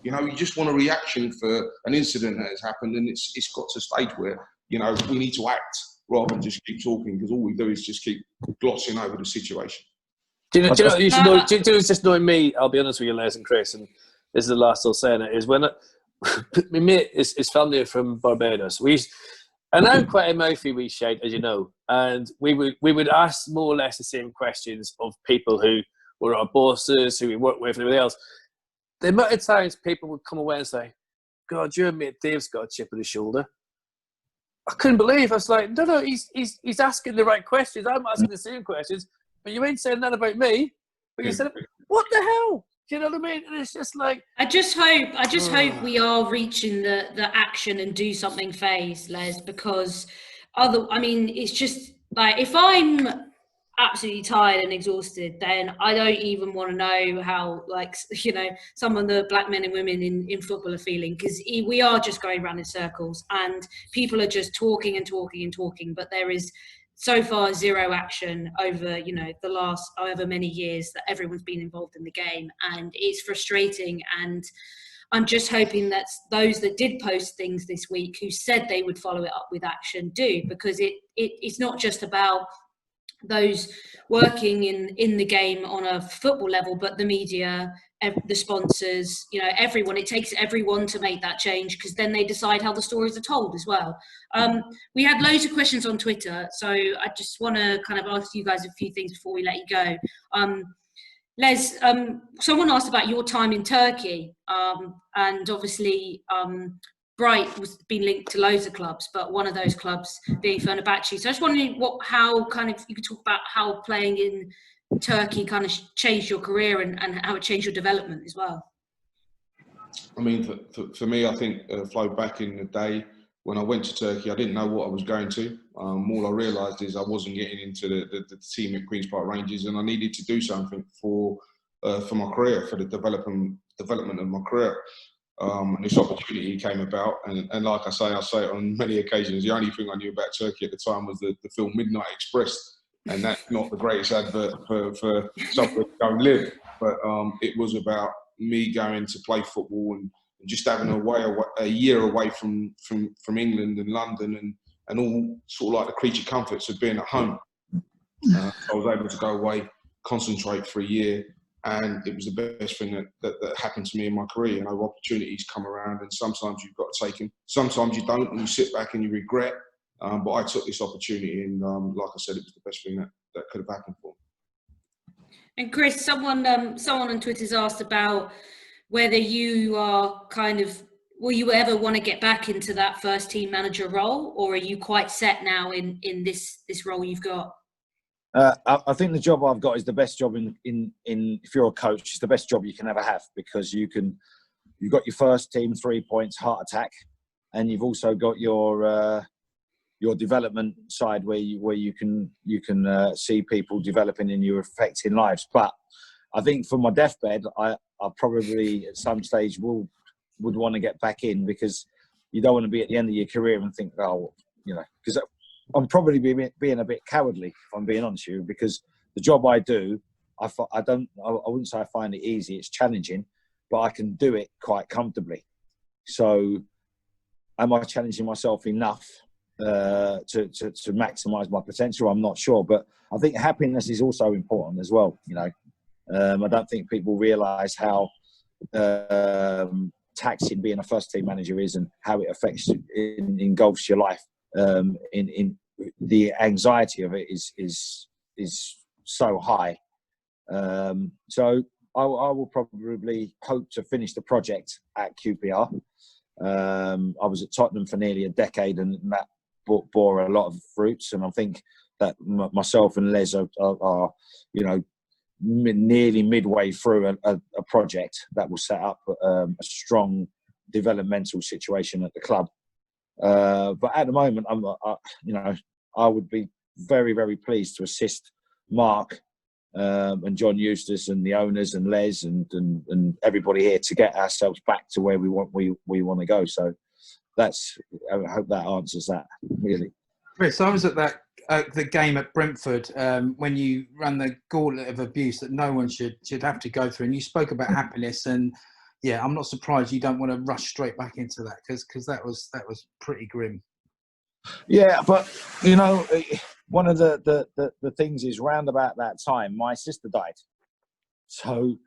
You know, you just want a reaction for an incident that has happened, and it's got to a stage where, you know, we need to act rather than just keep talking, because all we do is just keep glossing over the situation. Do you know what you should know? Do you know what's just knowing me? I'll be honest with you, Les and Chris, and this is the last I'll say on it, is when my mate is family from Barbados. And I'm quite a mouthy wee shite, as you know, and we would ask more or less the same questions of people who were our bosses, who we worked with, and everything else. The amount of times people would come away and say, God, your mate Dave's got a chip on his shoulder. I couldn't believe. I was like, no, he's asking the right questions. I'm asking the same questions, but you ain't saying that about me. But you said, what the hell? Do you know what I mean? And it's just like, I just hope we are reaching the action and do something phase, Les, because it's just like, if I'm absolutely tired and exhausted, then I don't even want to know how, like, you know, some of the black men and women in football are feeling, because we are just going around in circles and people are just talking and talking and talking, but there is so far zero action over, you know, the last however many years that everyone's been involved in the game, and it's frustrating. And I'm just hoping that those that did post things this week who said they would follow it up with action do, because it's not just about those working in the game on a football level, but the media, the sponsors, you know, everyone. It takes everyone to make that change, because then they decide how the stories are told as well. We had loads of questions on Twitter, so I just want to kind of ask you guys a few things before we let you go. Les, someone asked about your time in Turkey, and obviously Bright was been linked to loads of clubs, but one of those clubs being Fenerbahce. So I was wondering how kind of you could talk about how playing in Turkey kind of changed your career and how it changed your development as well. I mean, for me, I think Flo, back in the day when I went to Turkey, I didn't know what I was going to. All I realised is I wasn't getting into the team at Queen's Park Rangers, and I needed to do something for my career, for the development of my career. And this opportunity came about, and like I say it on many occasions, the only thing I knew about Turkey at the time was the film Midnight Express, and that's not the greatest advert for somewhere to go and live, but it was about me going to play football and just having a year away from England and London and all sort of like the creature comforts of being at home. I was able to go away, concentrate for a year, and it was the best thing that happened to me in my career. You know, opportunities come around, and sometimes you've got to take them. Sometimes you don't, and you sit back and you regret. But I took this opportunity, and like I said, it was the best thing that could have happened for me. And Chris, someone on Twitter's asked about whether you are will you ever want to get back into that first team manager role, or are you quite set now in this role you've got? I think the job I've got is the best job in if you're a coach, it's the best job you can ever have, because you've got your first team 3 points heart attack, and you've also got your your development side where you can see people developing and you're affecting lives. But I think for my deathbed, I probably at some stage would want to get back in, because you don't want to be at the end of your career and think, oh, you know, because I'm probably being a bit cowardly, if I'm being honest with you, because the job I do, I wouldn't say I find it easy. It's challenging, but I can do it quite comfortably. So am I challenging myself enough to maximise my potential? I'm not sure, but I think happiness is also important as well. You know, I don't think people realise how taxing being a first team manager is, and how it affects, engulfs your life. In the anxiety of it is so high. So I will probably hope to finish the project at QPR. I was at Tottenham for nearly a decade, and that bore a lot of fruits. And I think that myself and Les are you know, nearly midway through a project that will set up a strong developmental situation at the club. But at the moment, you know, I would be very, very pleased to assist Mark and John Eustace and the owners and Les and everybody here to get ourselves back to where we want to go. So I hope that answers that, really. Chris, I was at the game at Brentford when you ran the gauntlet of abuse that no one should have to go through, and you spoke about happiness. And yeah, I'm not surprised you don't want to rush straight back into that, because that was pretty grim. Yeah, but you know, one of the things is, round about that time, my sister died. So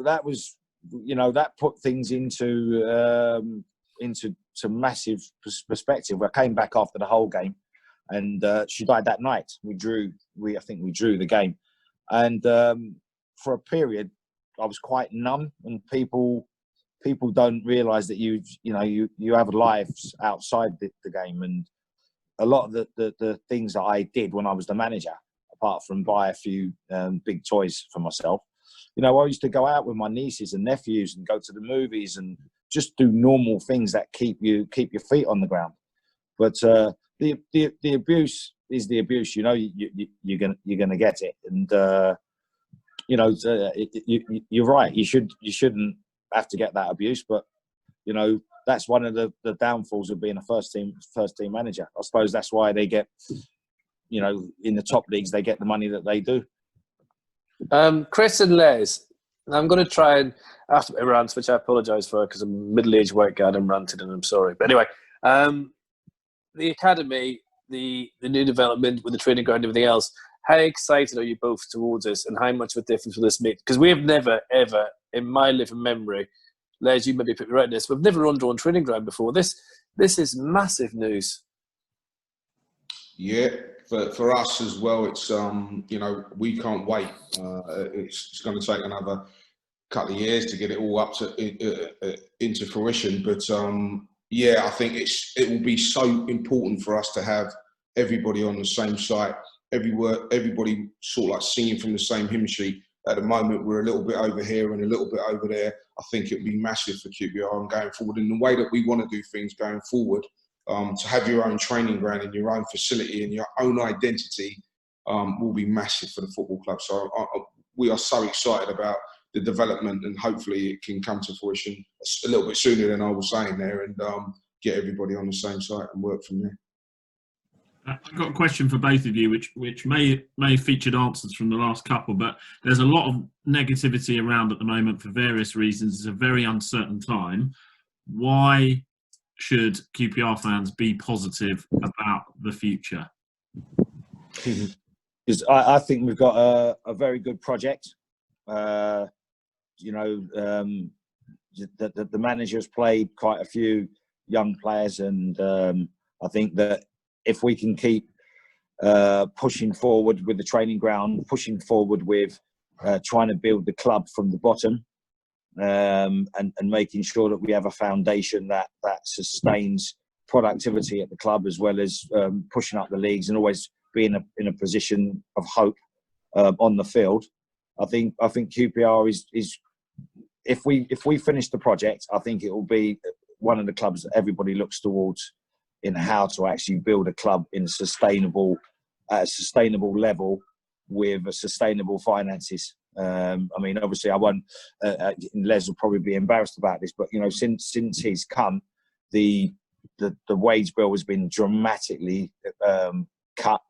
that was, you know, that put things into some massive perspective. I came back after the whole game, and she died that night. I think we drew the game, and for a period, I was quite numb. And people don't realise that you have lives outside the game, and a lot of the things that I did when I was the manager, apart from buy a few big toys for myself, you know, I used to go out with my nieces and nephews and go to the movies and just do normal things that keep your feet on the ground. But the abuse is the abuse. You know, you're gonna get it, and you know, you're right. You shouldn't have to get that abuse, but you know, that's one of the downfalls of being a first team manager. I suppose that's why they get, you know, in the top leagues, they get the money that they do. Chris and Les, I'm going to try and, after my rants, which I apologise for because I'm a middle-aged white guy and I'm ranted and I'm sorry. But anyway, the academy, the new development with the training ground and everything else, how excited are you both towards this, and how much of a difference will this make? Because we have never, ever, in my living memory, Les, you maybe put me right in this, we've never run drawn training ground before. This is massive news. Yeah, for us as well, it's you know, we can't wait. It's going to take another couple of years to get it all up to into fruition. But yeah, I think it will be so important for us to have everybody on the same site, everybody sort of like singing from the same hymn sheet. At the moment, we're a little bit over here and a little bit over there. I think it will be massive for QPR and going forward. In the way that we want to do things going forward, to have your own training ground and your own facility and your own identity will be massive for the football club. So we are so excited about the development, and hopefully it can come to fruition a little bit sooner than I was saying there, and get everybody on the same site and work from there. I've got a question for both of you, which may have featured answers from the last couple, but there's a lot of negativity around at the moment for various reasons. It's a very uncertain time. Why should QPR fans be positive about the future? Because I think we've got a very good project. You know, the manager's played quite a few young players, and I think that if we can keep pushing forward with the training ground, pushing forward with trying to build the club from the bottom, and making sure that we have a foundation that sustains productivity at the club, as well as pushing up the leagues and always being in a position of hope on the field. I think QPR is if we finish the project, I think it will be one of the clubs that everybody looks towards in how to actually build a club at a sustainable level with sustainable finances. I mean, obviously, I won't. Les will probably be embarrassed about this, but since he's come, the wage bill has been dramatically cut.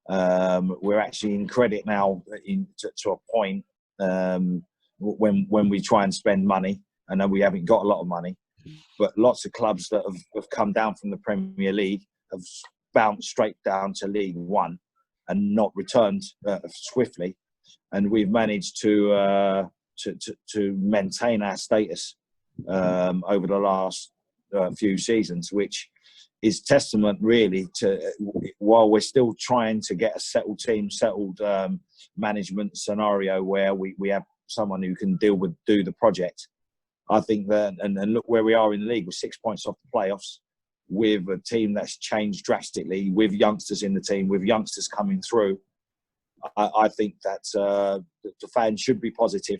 We're actually in credit now to a point when we try and spend money. I know we haven't got a lot of money, but lots of clubs that have come down from the Premier League have bounced straight down to League One and not returned swiftly. And we've managed to maintain our status over the last few seasons, which is testament really to, while we're still trying to get a settled team, settled management scenario where we have someone who can do the project. I think that, and look where we are in the league, with 6 points off the playoffs, with a team that's changed drastically, with youngsters in the team, with youngsters coming through. I think that the fans should be positive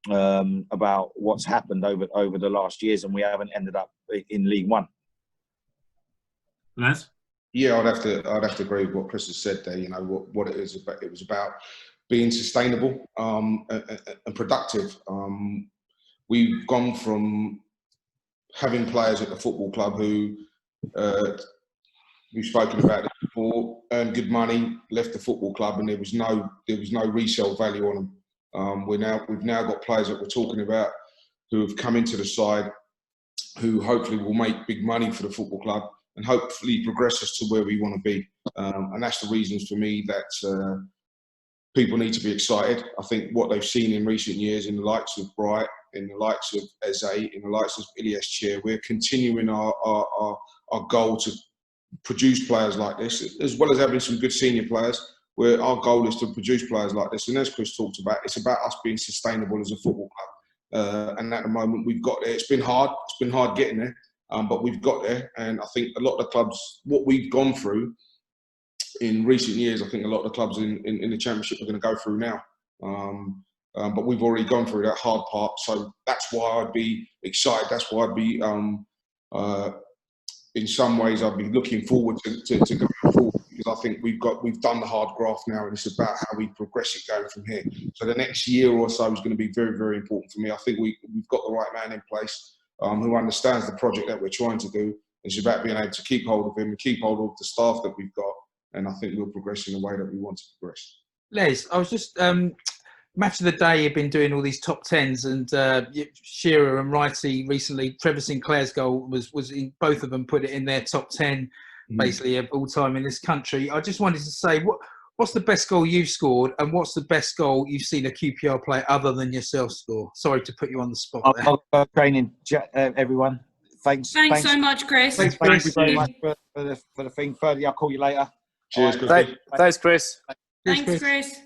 about what's happened over the last years, and we haven't ended up in League One. Les? Yeah, I'd have to agree with what Chris has said there. What it is about. It was about being sustainable and productive. We've gone from having players at the football club who we've spoken about this before, earned good money, left the football club, and there was no resale value on them. We've now got players that we're talking about who have come into the side, who hopefully will make big money for the football club and hopefully progress us to where we want to be. And that's the reasons for me that people need to be excited. I think what they've seen in recent years in the likes of Bright, in the likes of Eze, in the likes of Ilyas Chair, we're continuing our goal to produce players like this, as well as having some good senior players, where our goal is to produce players like this. And as Chris talked about, it's about us being sustainable as a football club. And at the moment, we've got there. It's been hard getting there, but we've got there. And I think a lot of the clubs, what we've gone through in recent years, I think a lot of the clubs in the Championship are going to go through now. But we've already gone through that hard part. So that's why I'd be excited. That's why I'd be, in some ways, I'd be looking forward to going forward, because I think we've done the hard graft now, and it's about how we progress it going from here. So the next year or so is going to be very, very important for me. I think we've got the right man in place who understands the project that we're trying to do. It's about being able to keep hold of him and keep hold of the staff that we've got, and I think we'll progress in the way that we want to progress. Les, I was just match of the day. You've been doing all these top tens, and Shearer and Wrighty recently. Trevor Sinclair's goal was in, both of them put it in their top 10, basically of all time in this country. I just wanted to say, what's the best goal you've scored, and what's the best goal you've seen a QPR player other than yourself score? Sorry to put you on the spot there. Training, everyone. Thanks so much, Chris. Thank you very much for the thing. Ferdy, I'll call you later. Cheers, Chris. Thanks, Chris. Thanks, Chris.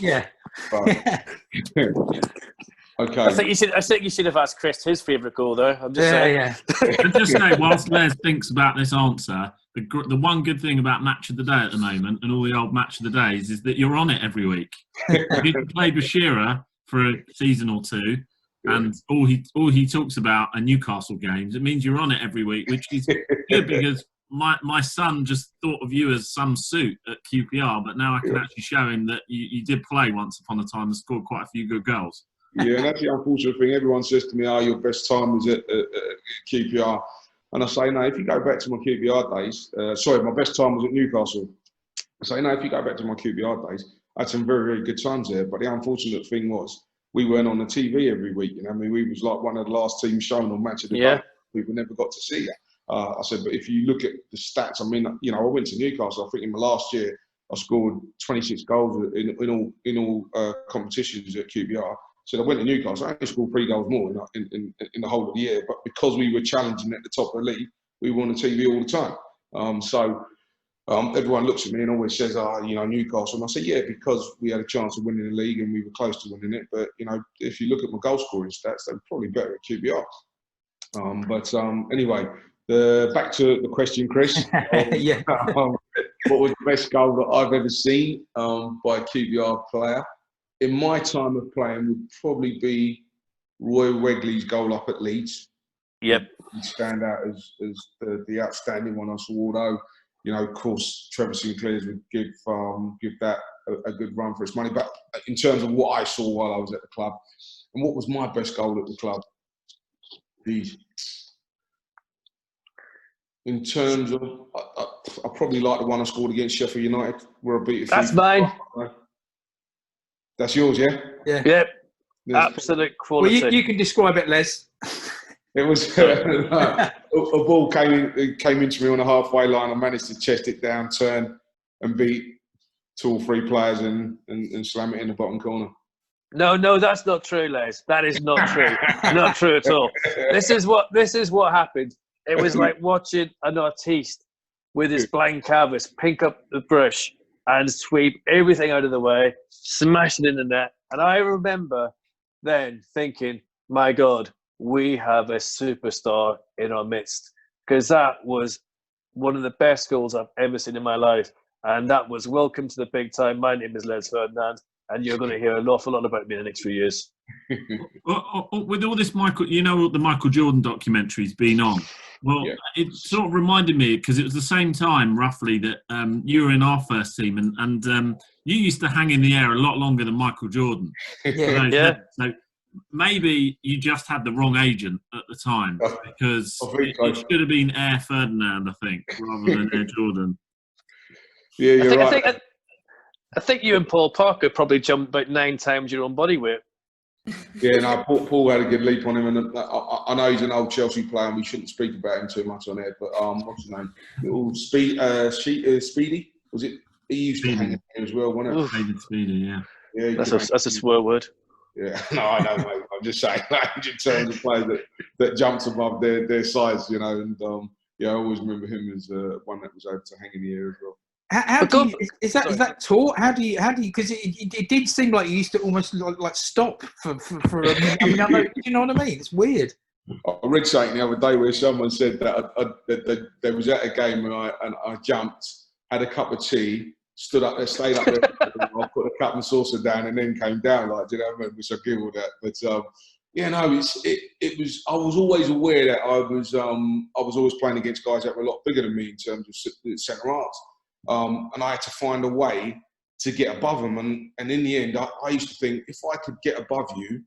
Yeah. Okay. I think you should have asked Chris his favourite goal, though. I'm just saying. Yeah. And just say, whilst Les thinks about this answer, the one good thing about Match of the Day at the moment and all the old Match of the Days is that you're on it every week. If you played with Shearer for a season or two, and all he talks about are Newcastle games, it means you're on it every week, which is good, because my son just thought of you as some suit at QPR, but now I can actually show him that you did play once upon a time and scored quite a few good goals. Yeah, and that's the unfortunate thing. Everyone says to me, your best time was at QPR. And I say, no, if you go back to my QPR days, my best time was at Newcastle. I say, no, if you go back to my QPR days, I had some very, very good times there. But the unfortunate thing was, we weren't on the TV every week. We was like one of the last teams shown on Match of the Day. People never got to see that. I said, but if you look at the stats, I went to Newcastle. I think in my last year, I scored 26 goals in all competitions at QPR. So I went to Newcastle. I only scored 3 goals more in the whole of the year. But because we were challenging at the top of the league, we were on the TV all the time. Everyone looks at me and always says, Newcastle. And I say, yeah, because we had a chance of winning the league and we were close to winning it. But, if you look at my goal scoring stats, they're probably better at QPR. Anyway, back to the question, Chris. Yeah. What was the best goal that I've ever seen by a QPR player? In my time of playing would probably be Roy Wegley's goal up at Leeds. Yep. He'd stand out as the outstanding one I saw. Although, you know, of course, Trevor Sinclair's would give that a good run for its money. But in terms of what I saw while I was at the club, and what was my best goal at the club, in terms of, I probably like the one I scored against Sheffield United, where I beat a That's mine. That's yours, yeah? Yeah. Yep. There's Absolute Well, quality. you can describe it, Les. It was a ball came into me on the halfway line. I managed to chest it down, turn, and beat 2 or 3 players and slam it in the bottom corner. No, that's not true, Les. That is not true. Not true at all. This is what happened. It was like watching an artiste with his blank canvas pick up the brush and sweep everything out of the way, smash it in the net. And I remember then thinking, my God, we have a superstar in our midst. Because that was one of the best goals I've ever seen in my life. And that was welcome to the big time. My name is Les Ferdinand, and you're going to hear an awful lot about me in the next few years. With all this the Michael Jordan documentary's been on. Well, Yeah. it sort of reminded me, because it was the same time roughly that you were in our first team, and you used to hang in the air a lot longer than Michael Jordan. Yeah. So maybe you just had the wrong agent at the time, because it should have been Air Ferdinand, I think, rather than Air Jordan. Yeah, you're right. I think you and Paul Parker probably jumped about 9 times your own body weight. Yeah, no, Paul had a good leap on him, and I know he's an old Chelsea player, and we shouldn't speak about him too much on air. But what's his name? Little Speedy, was it? He used to hang in there as well, wasn't it? David Speedy, yeah. Yeah, That's a swear word. Yeah, no, I know, mate. I'm just saying, in terms of players that jumps above their size, you know, and I always remember him as one that was able to hang in the air as well. How do you, is that taught? How do you because it did seem like you used to almost like stop for a minute. I mean, I know, you know what I mean? It's weird. I read something the other day where someone said that they was at a game and I jumped, had a cup of tea, stood up there, stayed up there, I put a cup and saucer down, and then came down, like, you know what I mean? Which I giggled at. But yeah, no, it was. I was always aware that I was always playing against guys that were a lot bigger than me in terms of centre halves. And I had to find a way to get above them. And in the end, I used to think, if I could get above you,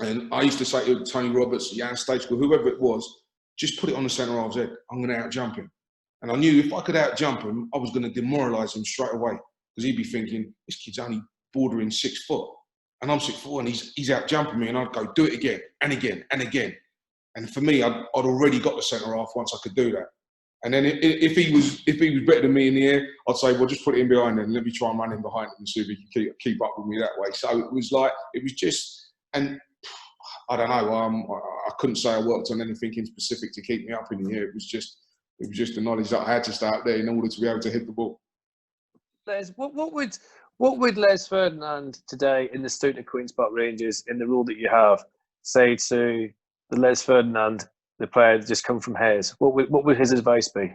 and I used to say to Tony Roberts, Jan Stachel, whoever it was, just put it on the centre half's head. I'm going to out-jump him. And I knew if I could out-jump him, I was going to demoralise him straight away. Because he'd be thinking, this kid's only bordering 6 foot. And I'm 6'4", and he's out-jumping me. And I'd go, do it again, and again, and again. And for me, I'd already got the centre half once I could do that. And then if he was better than me in the air, I'd say, well, just put it in behind him. Let me try and run in behind him and see if he can keep up with me that way. So it was just, and I don't know. I couldn't say I worked on anything in specific to keep me up in the air. It was just the knowledge that I had to stay up there in order to be able to hit the ball. Les, what would Les Ferdinand today in the student at Queen's Park Rangers, in the role that you have, say to the Les Ferdinand, the player that just come from Hayes? What would his advice be?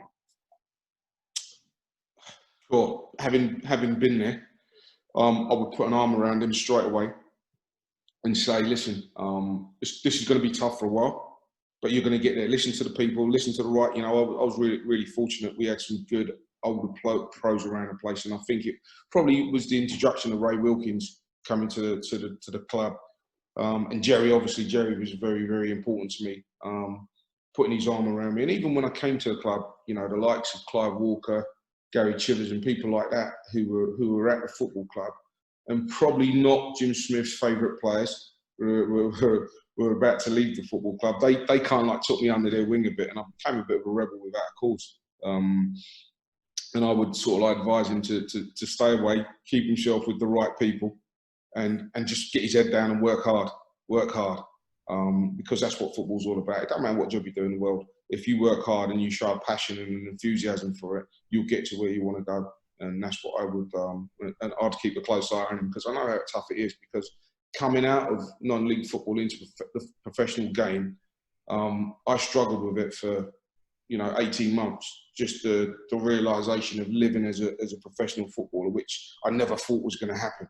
Well, having been there, I would put an arm around him straight away and say, listen, this is going to be tough for a while, but you're going to get there. Listen to the people, listen to the right. You know, I was really, really fortunate. We had some good older pros around the place, and I think it probably was the introduction of Ray Wilkins coming to the club. And Jerry was very, very important to me, putting his arm around me. And even when I came to the club, you know, the likes of Clive Walker, Gary Chivers and people like that who were at the football club, and probably not Jim Smith's favourite players were about to leave the football club. They kind of like took me under their wing a bit, and I became a bit of a rebel without a cause. And I would sort of advise him to stay away, keep himself with the right people, and just get his head down and work hard, because that's what football's all about. It doesn't matter what job you do in the world. If you work hard and you show a passion and enthusiasm for it, you'll get to where you want to go. And that's what I would, and I'd keep a close eye on him, because I know how tough it is. Because coming out of non-league football into the professional game, I struggled with it for 18 months. Just the realisation of living as a professional footballer, which I never thought was going to happen.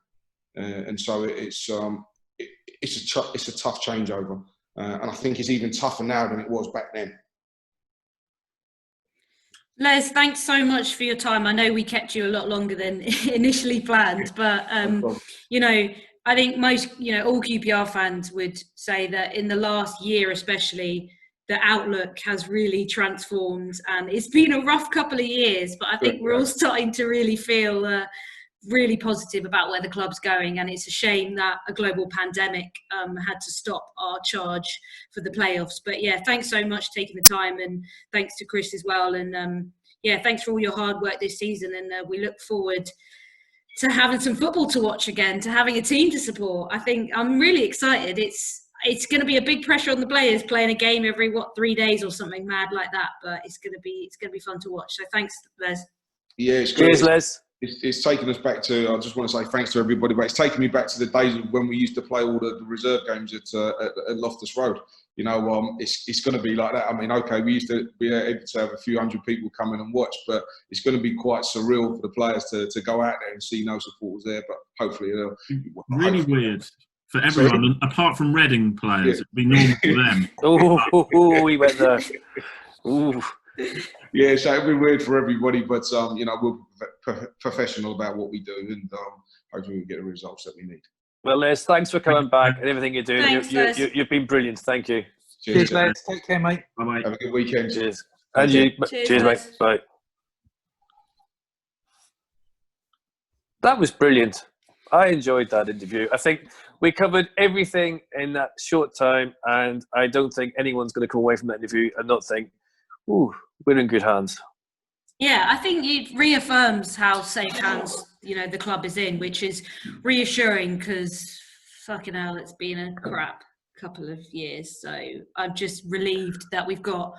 And so it's a tough changeover. And I think it's even tougher now than it was back then. Les, thanks so much for your time. I know we kept you a lot longer than initially planned, but you know, I think most, all QPR fans would say that in the last year, especially, the outlook has really transformed, and it's been a rough couple of years. But I think we're all starting to really feel really positive about where the club's going, and it's a shame that a global pandemic had to stop our charge for the playoffs. But yeah, thanks so much for taking the time, and thanks to Chris as well, and yeah, thanks for all your hard work this season, and we look forward to having some football to watch again, to having a team to support. I think I'm really excited. It's going to be a big pressure on the players playing a game every 3 days or something mad like that, but it's going to be fun to watch. So thanks, Les. Yeah, it's great. Cheers, Les. It's taken us back to, I just want to say thanks to everybody, but it's taken me back to the days of when we used to play all the reserve games at Loftus Road. It's going to be like that. I mean, okay, we used to be able to have a few hundred people come in and watch, but it's going to be quite surreal for the players to go out there and see no supporters there, but hopefully it'll... Really weird for everyone, apart from Reading players. It'd be normal for them. Oh, we went there. Ooh. Yeah, so it'll be weird for everybody, but we're professional about what we do, and hopefully we get the results that we need. Well, Les, thanks for coming back and everything you're doing. Thanks, You've been brilliant. Thank you. Cheers, Les. Take care, mate. Bye-bye. Have a good weekend. Cheers. And you. Cheers, mate. Les. Bye. That was brilliant. I enjoyed that interview. I think we covered everything in that short time, and I don't think anyone's going to come away from that interview and not think, ooh, we're in good hands. Yeah, I think it reaffirms how safe hands, the club is in, which is reassuring because fucking hell, it's been a crap couple of years. So I'm just relieved that we've got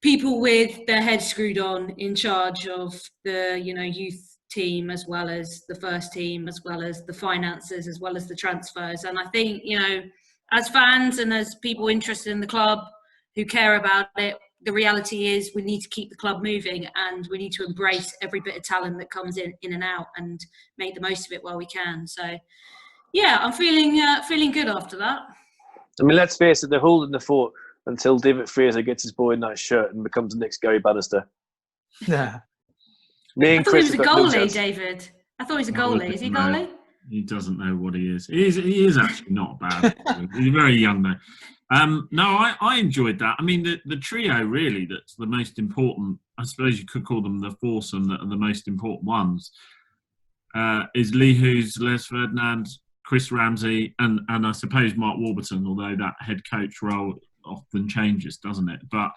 people with their heads screwed on in charge of the, youth team, as well as the first team, as well as the finances, as well as the transfers. And I think, as fans and as people interested in the club who care about it, the reality is we need to keep the club moving, and we need to embrace every bit of talent that comes in and out and make the most of it while we can. So, yeah, I'm feeling good after that. I mean, let's face it, they're holding the fort until David Fraser gets his boy in that shirt and becomes the next Gary Bannister. Yeah. I thought he was a goalie, David. I thought he was a goalie. Is he a goalie? He doesn't know what he is. He is actually not bad. He's very young though. No, I enjoyed that. I mean, the trio really that's the most important, I suppose you could call them the foursome that are the most important ones, is Lee Hughes, Les Ferdinand, Chris Ramsey, and I suppose Mark Warburton, although that head coach role often changes, doesn't it? But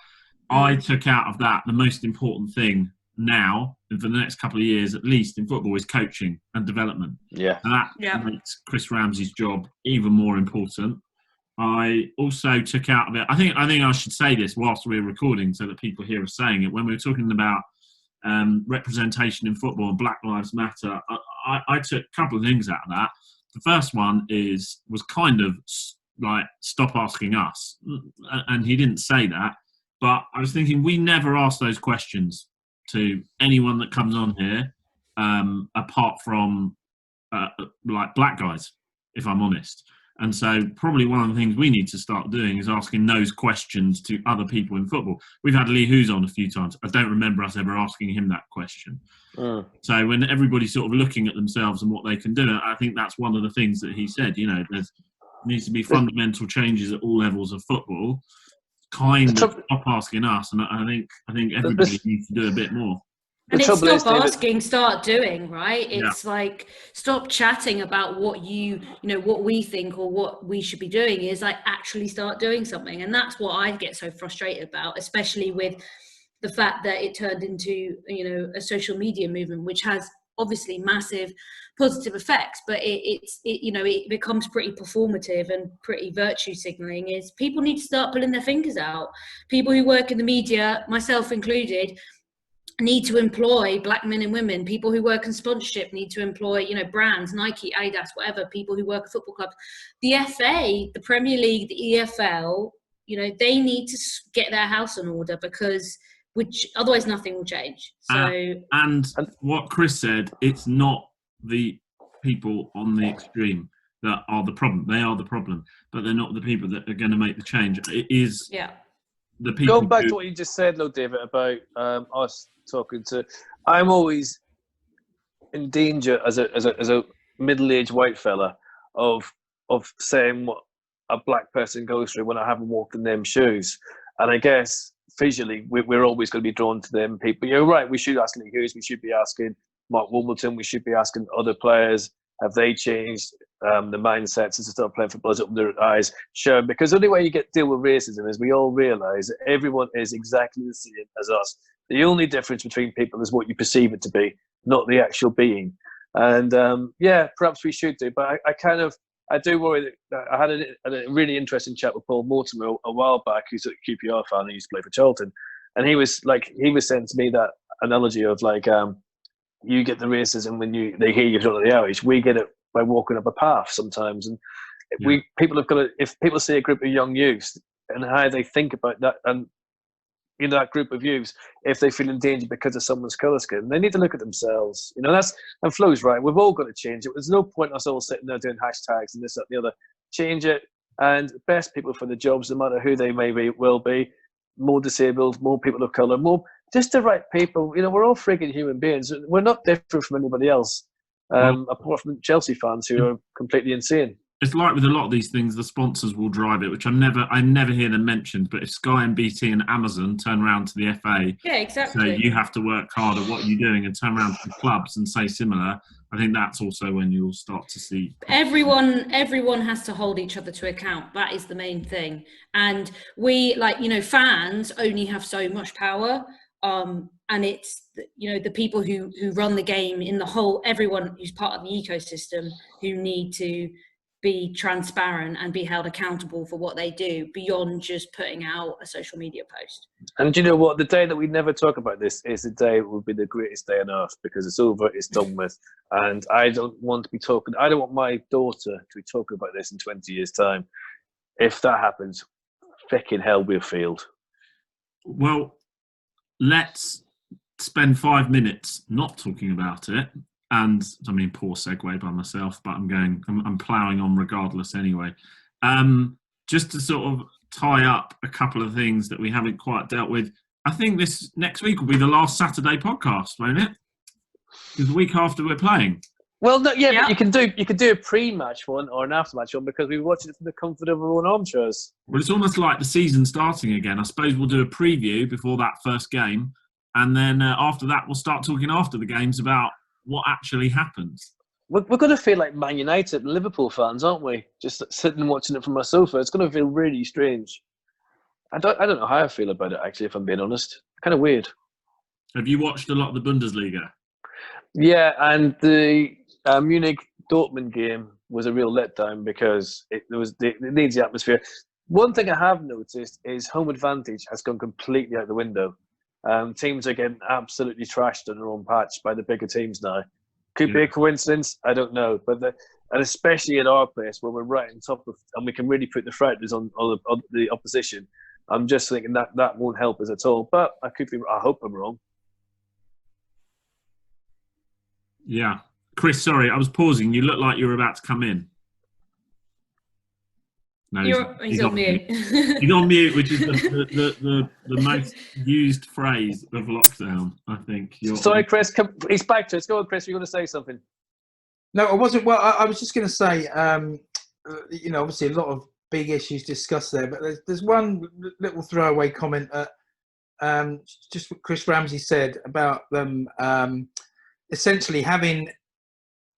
I took out of that the most important thing now, and for the next couple of years at least in football, is coaching and development. Yeah. And that makes Chris Ramsey's job even more important. I also took out of it, I think I should say this whilst we're recording so that people hear us saying it, when we were talking about representation in football and Black Lives Matter, I took a couple of things out of that. The first one was kind of like, stop asking us. And he didn't say that, but I was thinking we never ask those questions to anyone that comes on here, apart from like black guys, if I'm honest. And so probably one of the things we need to start doing is asking those questions to other people in football. We've had Lee Hughes on a few times. I don't remember us ever asking him that question. So when everybody's sort of looking at themselves and what they can do, I think that's one of the things that he said, there needs to be fundamental changes at all levels of football. Kind of stop asking us, and I think everybody needs to do a bit more. And it's stop asking, start doing, right? It's like, stop chatting about what what we think or what we should be doing. Is like actually start doing something. And that's what I get so frustrated about, especially with the fact that it turned into, a social media movement, which has obviously massive positive effects, but it becomes pretty performative and pretty virtue signaling. Is people need to start pulling their fingers out. People who work in the media, myself included, need to employ black men and women. People who work in sponsorship need to employ, brands, Nike, Adidas, whatever, people who work at football clubs. The FA, the Premier League, the EFL, they need to get their house in order, because otherwise nothing will change. So and what Chris said, it's not the people on the extreme. that are the problem. They are the problem, but they're not the people that are going to make the change. It is the people. Going back to what you just said, though, David, about us talking to, I'm always in danger as a middle-aged white fella of saying what a black person goes through when I haven't walked in them shoes. And I guess visually we're always going to be drawn to them people. You're right, we should ask Lee Hughes, we should be asking Mark Wimbledon, we should be asking other players, have they changed the mindsets to start playing football, has opened their eyes? Sure, because the only way you deal with racism is we all realise that everyone is exactly the same as us. The only difference between people is what you perceive it to be, not the actual being. And perhaps we should do. But I do worry that I had a really interesting chat with Paul Mortimer a while back, who's a QPR fan who used to play for Charlton, and he was saying to me that analogy of you get the racism when they hear you talk at the Irish. We get it by walking up a path sometimes, and people have got to. If people see a group of young youths and how they think about that, and that group of youths, if they feel in danger because of someone's colour skin, they need to look at themselves. And Flo's right. We've all got to change it. There's no point us all sitting there doing hashtags and this, that, and the other. Change it, and best people for the jobs, no matter who they will be. More disabled, more people of colour, more just the right people. We're all frigging human beings. We're not different from anybody else, apart from Chelsea fans who are completely insane. It's like with a lot of these things, the sponsors will drive it, which I never hear them mentioned. But if Sky and BT and Amazon turn around to the FA, exactly. So you have to work harder. What you're doing, and turn around to the clubs and say similar. I think that's also when you'll start to see everyone has to hold each other to account. That is the main thing. And we, fans only have so much power. And it's the people who run the game in the whole, everyone who's part of the ecosystem, who need to be transparent and be held accountable for what they do beyond just putting out a social media post. And do you know what? The day that we never talk about this is the day it will be the greatest day on earth, because it's over, it's done with. And I don't want my daughter to be talking about this in 20 years' time. If that happens, fucking hell, we're failed. Well, let's spend 5 minutes not talking about it. And I mean, poor segue by myself, but I'm ploughing on regardless anyway. Just to sort of tie up a couple of things that we haven't quite dealt with. I think this next week will be the last Saturday podcast, won't it? Because the week after we're playing. Well, no, yeah, but you can do a pre-match one or an after-match one, because we watched it from the comfort of our own armchairs. Well, it's almost like the season starting again. I suppose we'll do a preview before that first game, and then after that, we'll start talking after the games about what actually happens. We're going to feel like Man United and Liverpool fans, aren't we? Just sitting and watching it from our sofa. It's going to feel really strange. I don't know how I feel about it, actually, if I'm being honest. Kind of weird. Have you watched a lot of the Bundesliga? Yeah, and the Munich Dortmund game was a real letdown, because it needs the atmosphere. One thing I have noticed is home advantage has gone completely out the window. Teams are getting absolutely trashed on their own patch by the bigger teams now. Could be a coincidence, I don't know. But and especially at our place, where we're right on top of, and we can really put the frighteners on the opposition. I'm just thinking that won't help us at all. But I hope I'm wrong. Yeah. Chris, sorry, I was pausing. You look like you were about to come in. No, he's on mute. He's on mute, which is the most used phrase of lockdown, I think. Sorry, Chris. He's back to us. Go on, Chris. You're going to say something. No, I wasn't. Well, I was just going to say, obviously a lot of big issues discussed there, but there's one little throwaway comment at just what Chris Ramsey said about them essentially having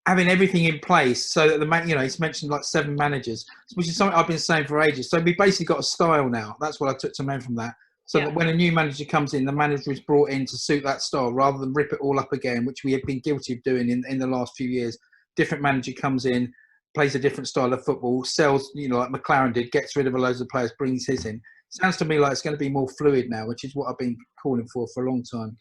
everything in place, so that he's mentioned like 7 managers, which is something I've been saying for ages. So we basically got a style now. That's what I took to mean from that. So that when a new manager comes in, the manager is brought in to suit that style, rather than rip it all up again, which we have been guilty of doing in the last few years. Different manager comes in, plays a different style of football, sells, like McLaren did, gets rid of a loads of players, brings his in. Sounds to me like it's going to be more fluid now, which is what I've been calling for a long time.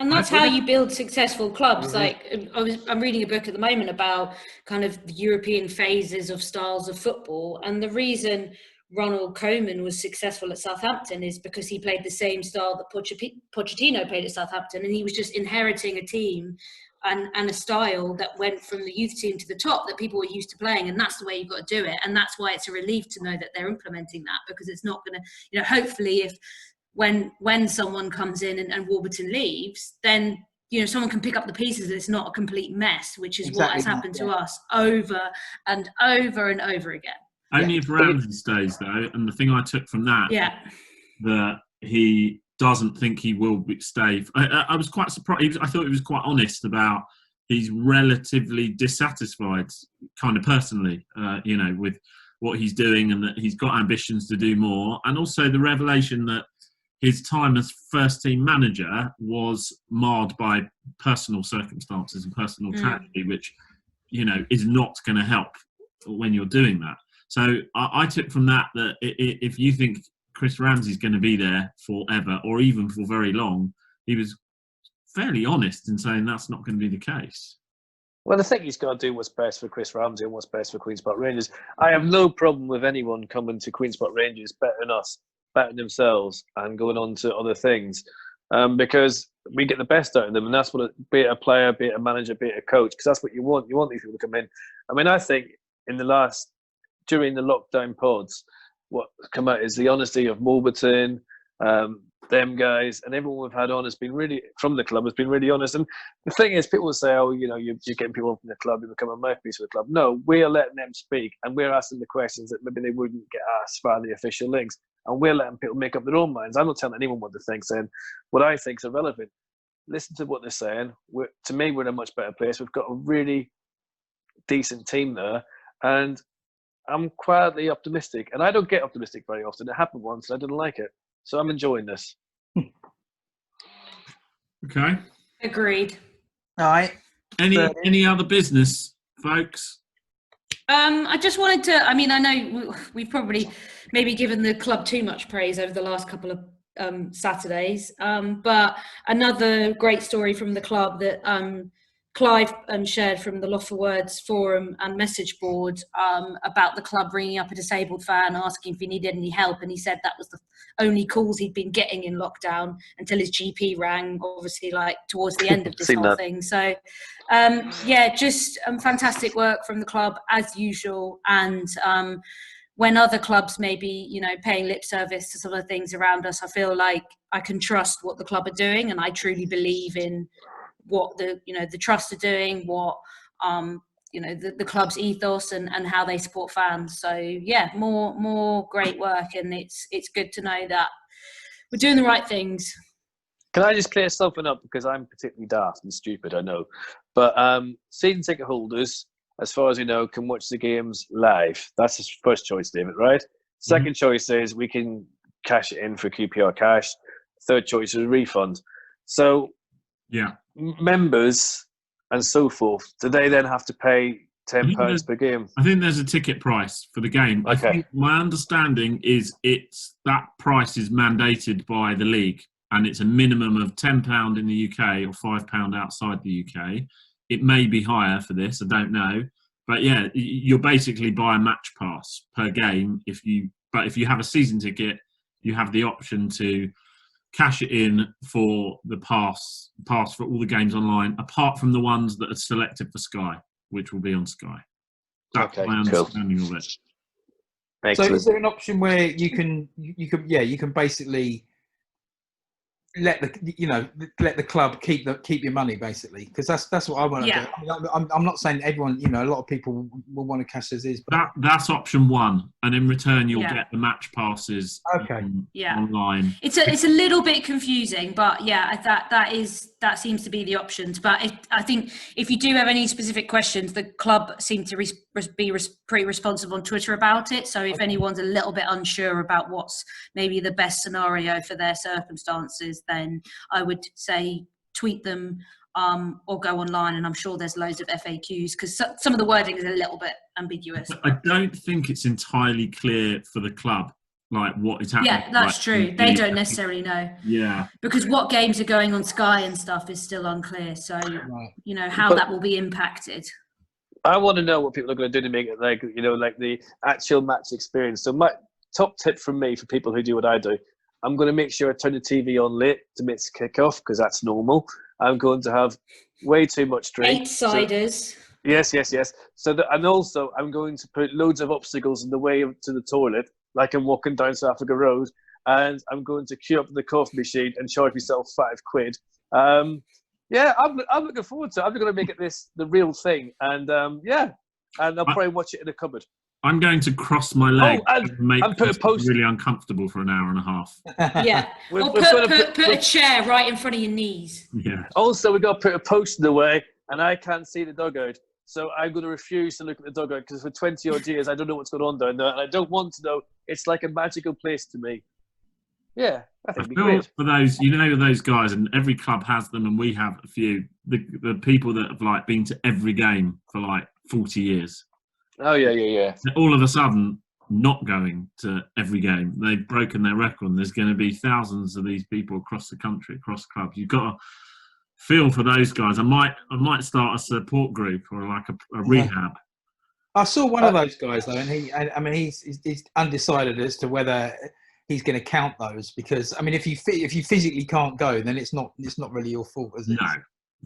And that's how you build successful clubs. Like I'm reading a book at the moment about kind of the European phases of styles of football, and the reason Ronald Koeman was successful at Southampton is because he played the same style that Pochettino played at Southampton, and he was just inheriting a team and a style that went from the youth team to the top that people were used to playing, and that's the way you've got to do it. And that's why it's a relief to know that they're implementing that, because it's not going to, hopefully if when someone comes in and Warburton leaves, then someone can pick up the pieces and it's not a complete mess, which is what has happened to us over and over and over again. Only if Ramsey stays, though, and the thing I took from that, that he doesn't think he will stay. I was quite surprised. I thought he was quite honest about he's relatively dissatisfied, kind of personally, with what he's doing, and that he's got ambitions to do more. And also the revelation that his time as first team manager was marred by personal circumstances and personal tragedy, which, is not going to help when you're doing that. So I took from that if you think Chris Ramsey's going to be there forever or even for very long, he was fairly honest in saying that's not going to be the case. Well, I think he's got to do what's best for Chris Ramsey and what's best for Queen's Park Rangers. I have no problem with anyone coming to Queen's Park Rangers better than us, better themselves, and going on to other things, because we get the best out of them, and that's what, be it a player, be it a manager, be it a coach, because that's what you want. You want these people to come in. I mean, I think during the lockdown pods, what come out is the honesty of Warburton, them guys, and everyone we've had on has been really, from the club, has been really honest. And the thing is, people say, you're getting people from the club, you become a mouthpiece for the club. No, we're letting them speak, and we're asking the questions that maybe they wouldn't get asked via the official links. And we're letting people make up their own minds. I'm not telling anyone what to think, saying what I think is irrelevant. Listen to what they're saying. To me, we're in a much better place. We've got a really decent team there, and I'm quietly optimistic. And I don't get optimistic very often. It happened once, and I didn't like it. So I'm enjoying this. Okay. Agreed. All right. Any other business, folks? I just wanted to, I know we've probably maybe given the club too much praise over the last couple of Saturdays, but another great story from the club that Clive shared from the Loft for Words forum and message board about the club ringing up a disabled fan asking if he needed any help, and he said that was the only calls he'd been getting in lockdown until his GP rang, obviously towards the end of this whole thing. So just fantastic work from the club as usual. And when other clubs may be paying lip service to some of the things around us, I feel like I can trust what the club are doing, and I truly believe in what the trust are doing, what the club's ethos and how they support fans. So more great work, and it's good to know that we're doing the right things. Can I just clear something up, because I'm particularly daft and stupid, I know, but season ticket holders, as far as we know, can watch the games live. That's his first choice, David, right? Second choice is we can cash it in for QPR cash. Third choice is a refund. So members and so forth, do they then have to pay £10 per game? I think there's a ticket price for the game. Okay. I think my understanding is that price is mandated by the league, and it's a minimum of £10 in the UK or £5 outside the UK. It may be higher for this, I don't know. But you'll basically buy a match pass per game. If you have a season ticket, you have the option to cash it in for the pass for all the games online, apart from the ones that are selected for Sky, which will be on Sky. That's my understanding of it. Excellent. So is there an option where you can basically let the club keep your money, basically? Because that's what I want to do. I'm not saying everyone, a lot of people will want to cash as is, but that's option one, and in return you'll get the match passes online. It's a little bit confusing, but that seems to be the options. But I think if you do have any specific questions, the club seem to be pretty responsive on Twitter about it. So if anyone's a little bit unsure about what's maybe the best scenario for their circumstances, then I would say tweet them or go online, and I'm sure there's loads of FAQs, because some of the wording is a little bit ambiguous. I don't think it's entirely clear for the club, what is happening. Yeah, that's true. They don't necessarily know. Yeah. Because what games are going on Sky and stuff is still unclear. So, how that will be impacted. I want to know what people are going to do to make it like the actual match experience. So top tip from me for people who do what I do. I'm going to make sure I turn the TV on late to miss kick-off because that's normal. I'm going to have way too much drink. 8 ciders. Yes. So and also I'm going to put loads of obstacles in the way to the toilet, like I'm walking down South Africa Road, and I'm going to queue up the coffee machine and charge myself £5. I'm looking forward to it. I'm going to make it the real thing, and and I'll probably watch it in the cupboard. I'm going to cross my leg and make put a it post really uncomfortable for an hour and a half. Yeah. We've Or got to put a chair right in front of your knees. Yeah. Also, we've got to put a post in the way, and I can't see the dugout. So I'm going to refuse to look at the dugout because for 20 odd years, I don't know what's going on down there, and I don't want to know. It's like a magical place to me. Yeah, I think it'd be great. For those, those guys, and every club has them, and we have a few. The people that have been to every game for 40 years. Oh yeah. All of a sudden, not going to every game. They've broken their record. And there's going to be thousands of these people across the country, across clubs. You've got to feel for those guys. I might start a support group or a rehab. I saw one of those guys though, and he's undecided as to whether he's going to count those because if you physically can't go, then it's not really your fault, is it?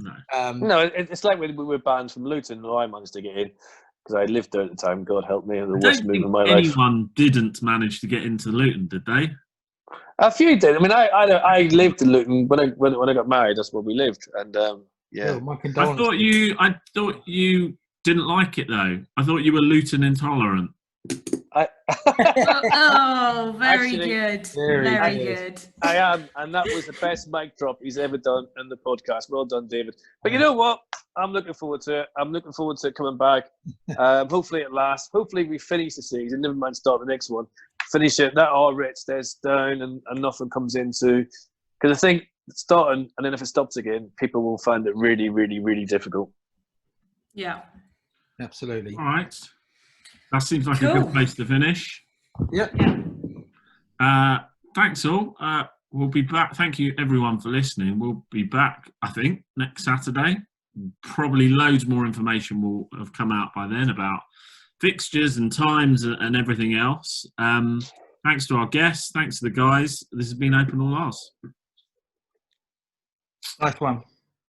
No. No, it's like when we were banned from Luton, and I managed to get in because I lived there at the time. God help me, the worst move of my life. Anyone didn't manage to get into Luton, did they? A few did. I lived in Luton when I got married. That's where we lived, and yeah. Oh, my condolences. I thought you didn't like it though. I thought you were Luton intolerant. Very good. Very good. I am, and that was the best mic drop he's ever done in the podcast. Well done, David. But you know what? I'm looking forward to it. I'm looking forward to it coming back. Hopefully it lasts. Hopefully we finish the season. Never mind start the next one. Finish it. That all rate stays down and nothing comes into. Because I think starting, and then if it stops again, people will find it really, really, really difficult. Yeah. Absolutely. All right. That seems like a good place to finish. Yeah. Thanks all. We'll be back. Thank you everyone for listening. We'll be back, I think, next Saturday. Probably loads more information will have come out by then about fixtures and times and everything else. Thanks to our guests. Thanks to the guys. This has been Open All Ours. Nice one.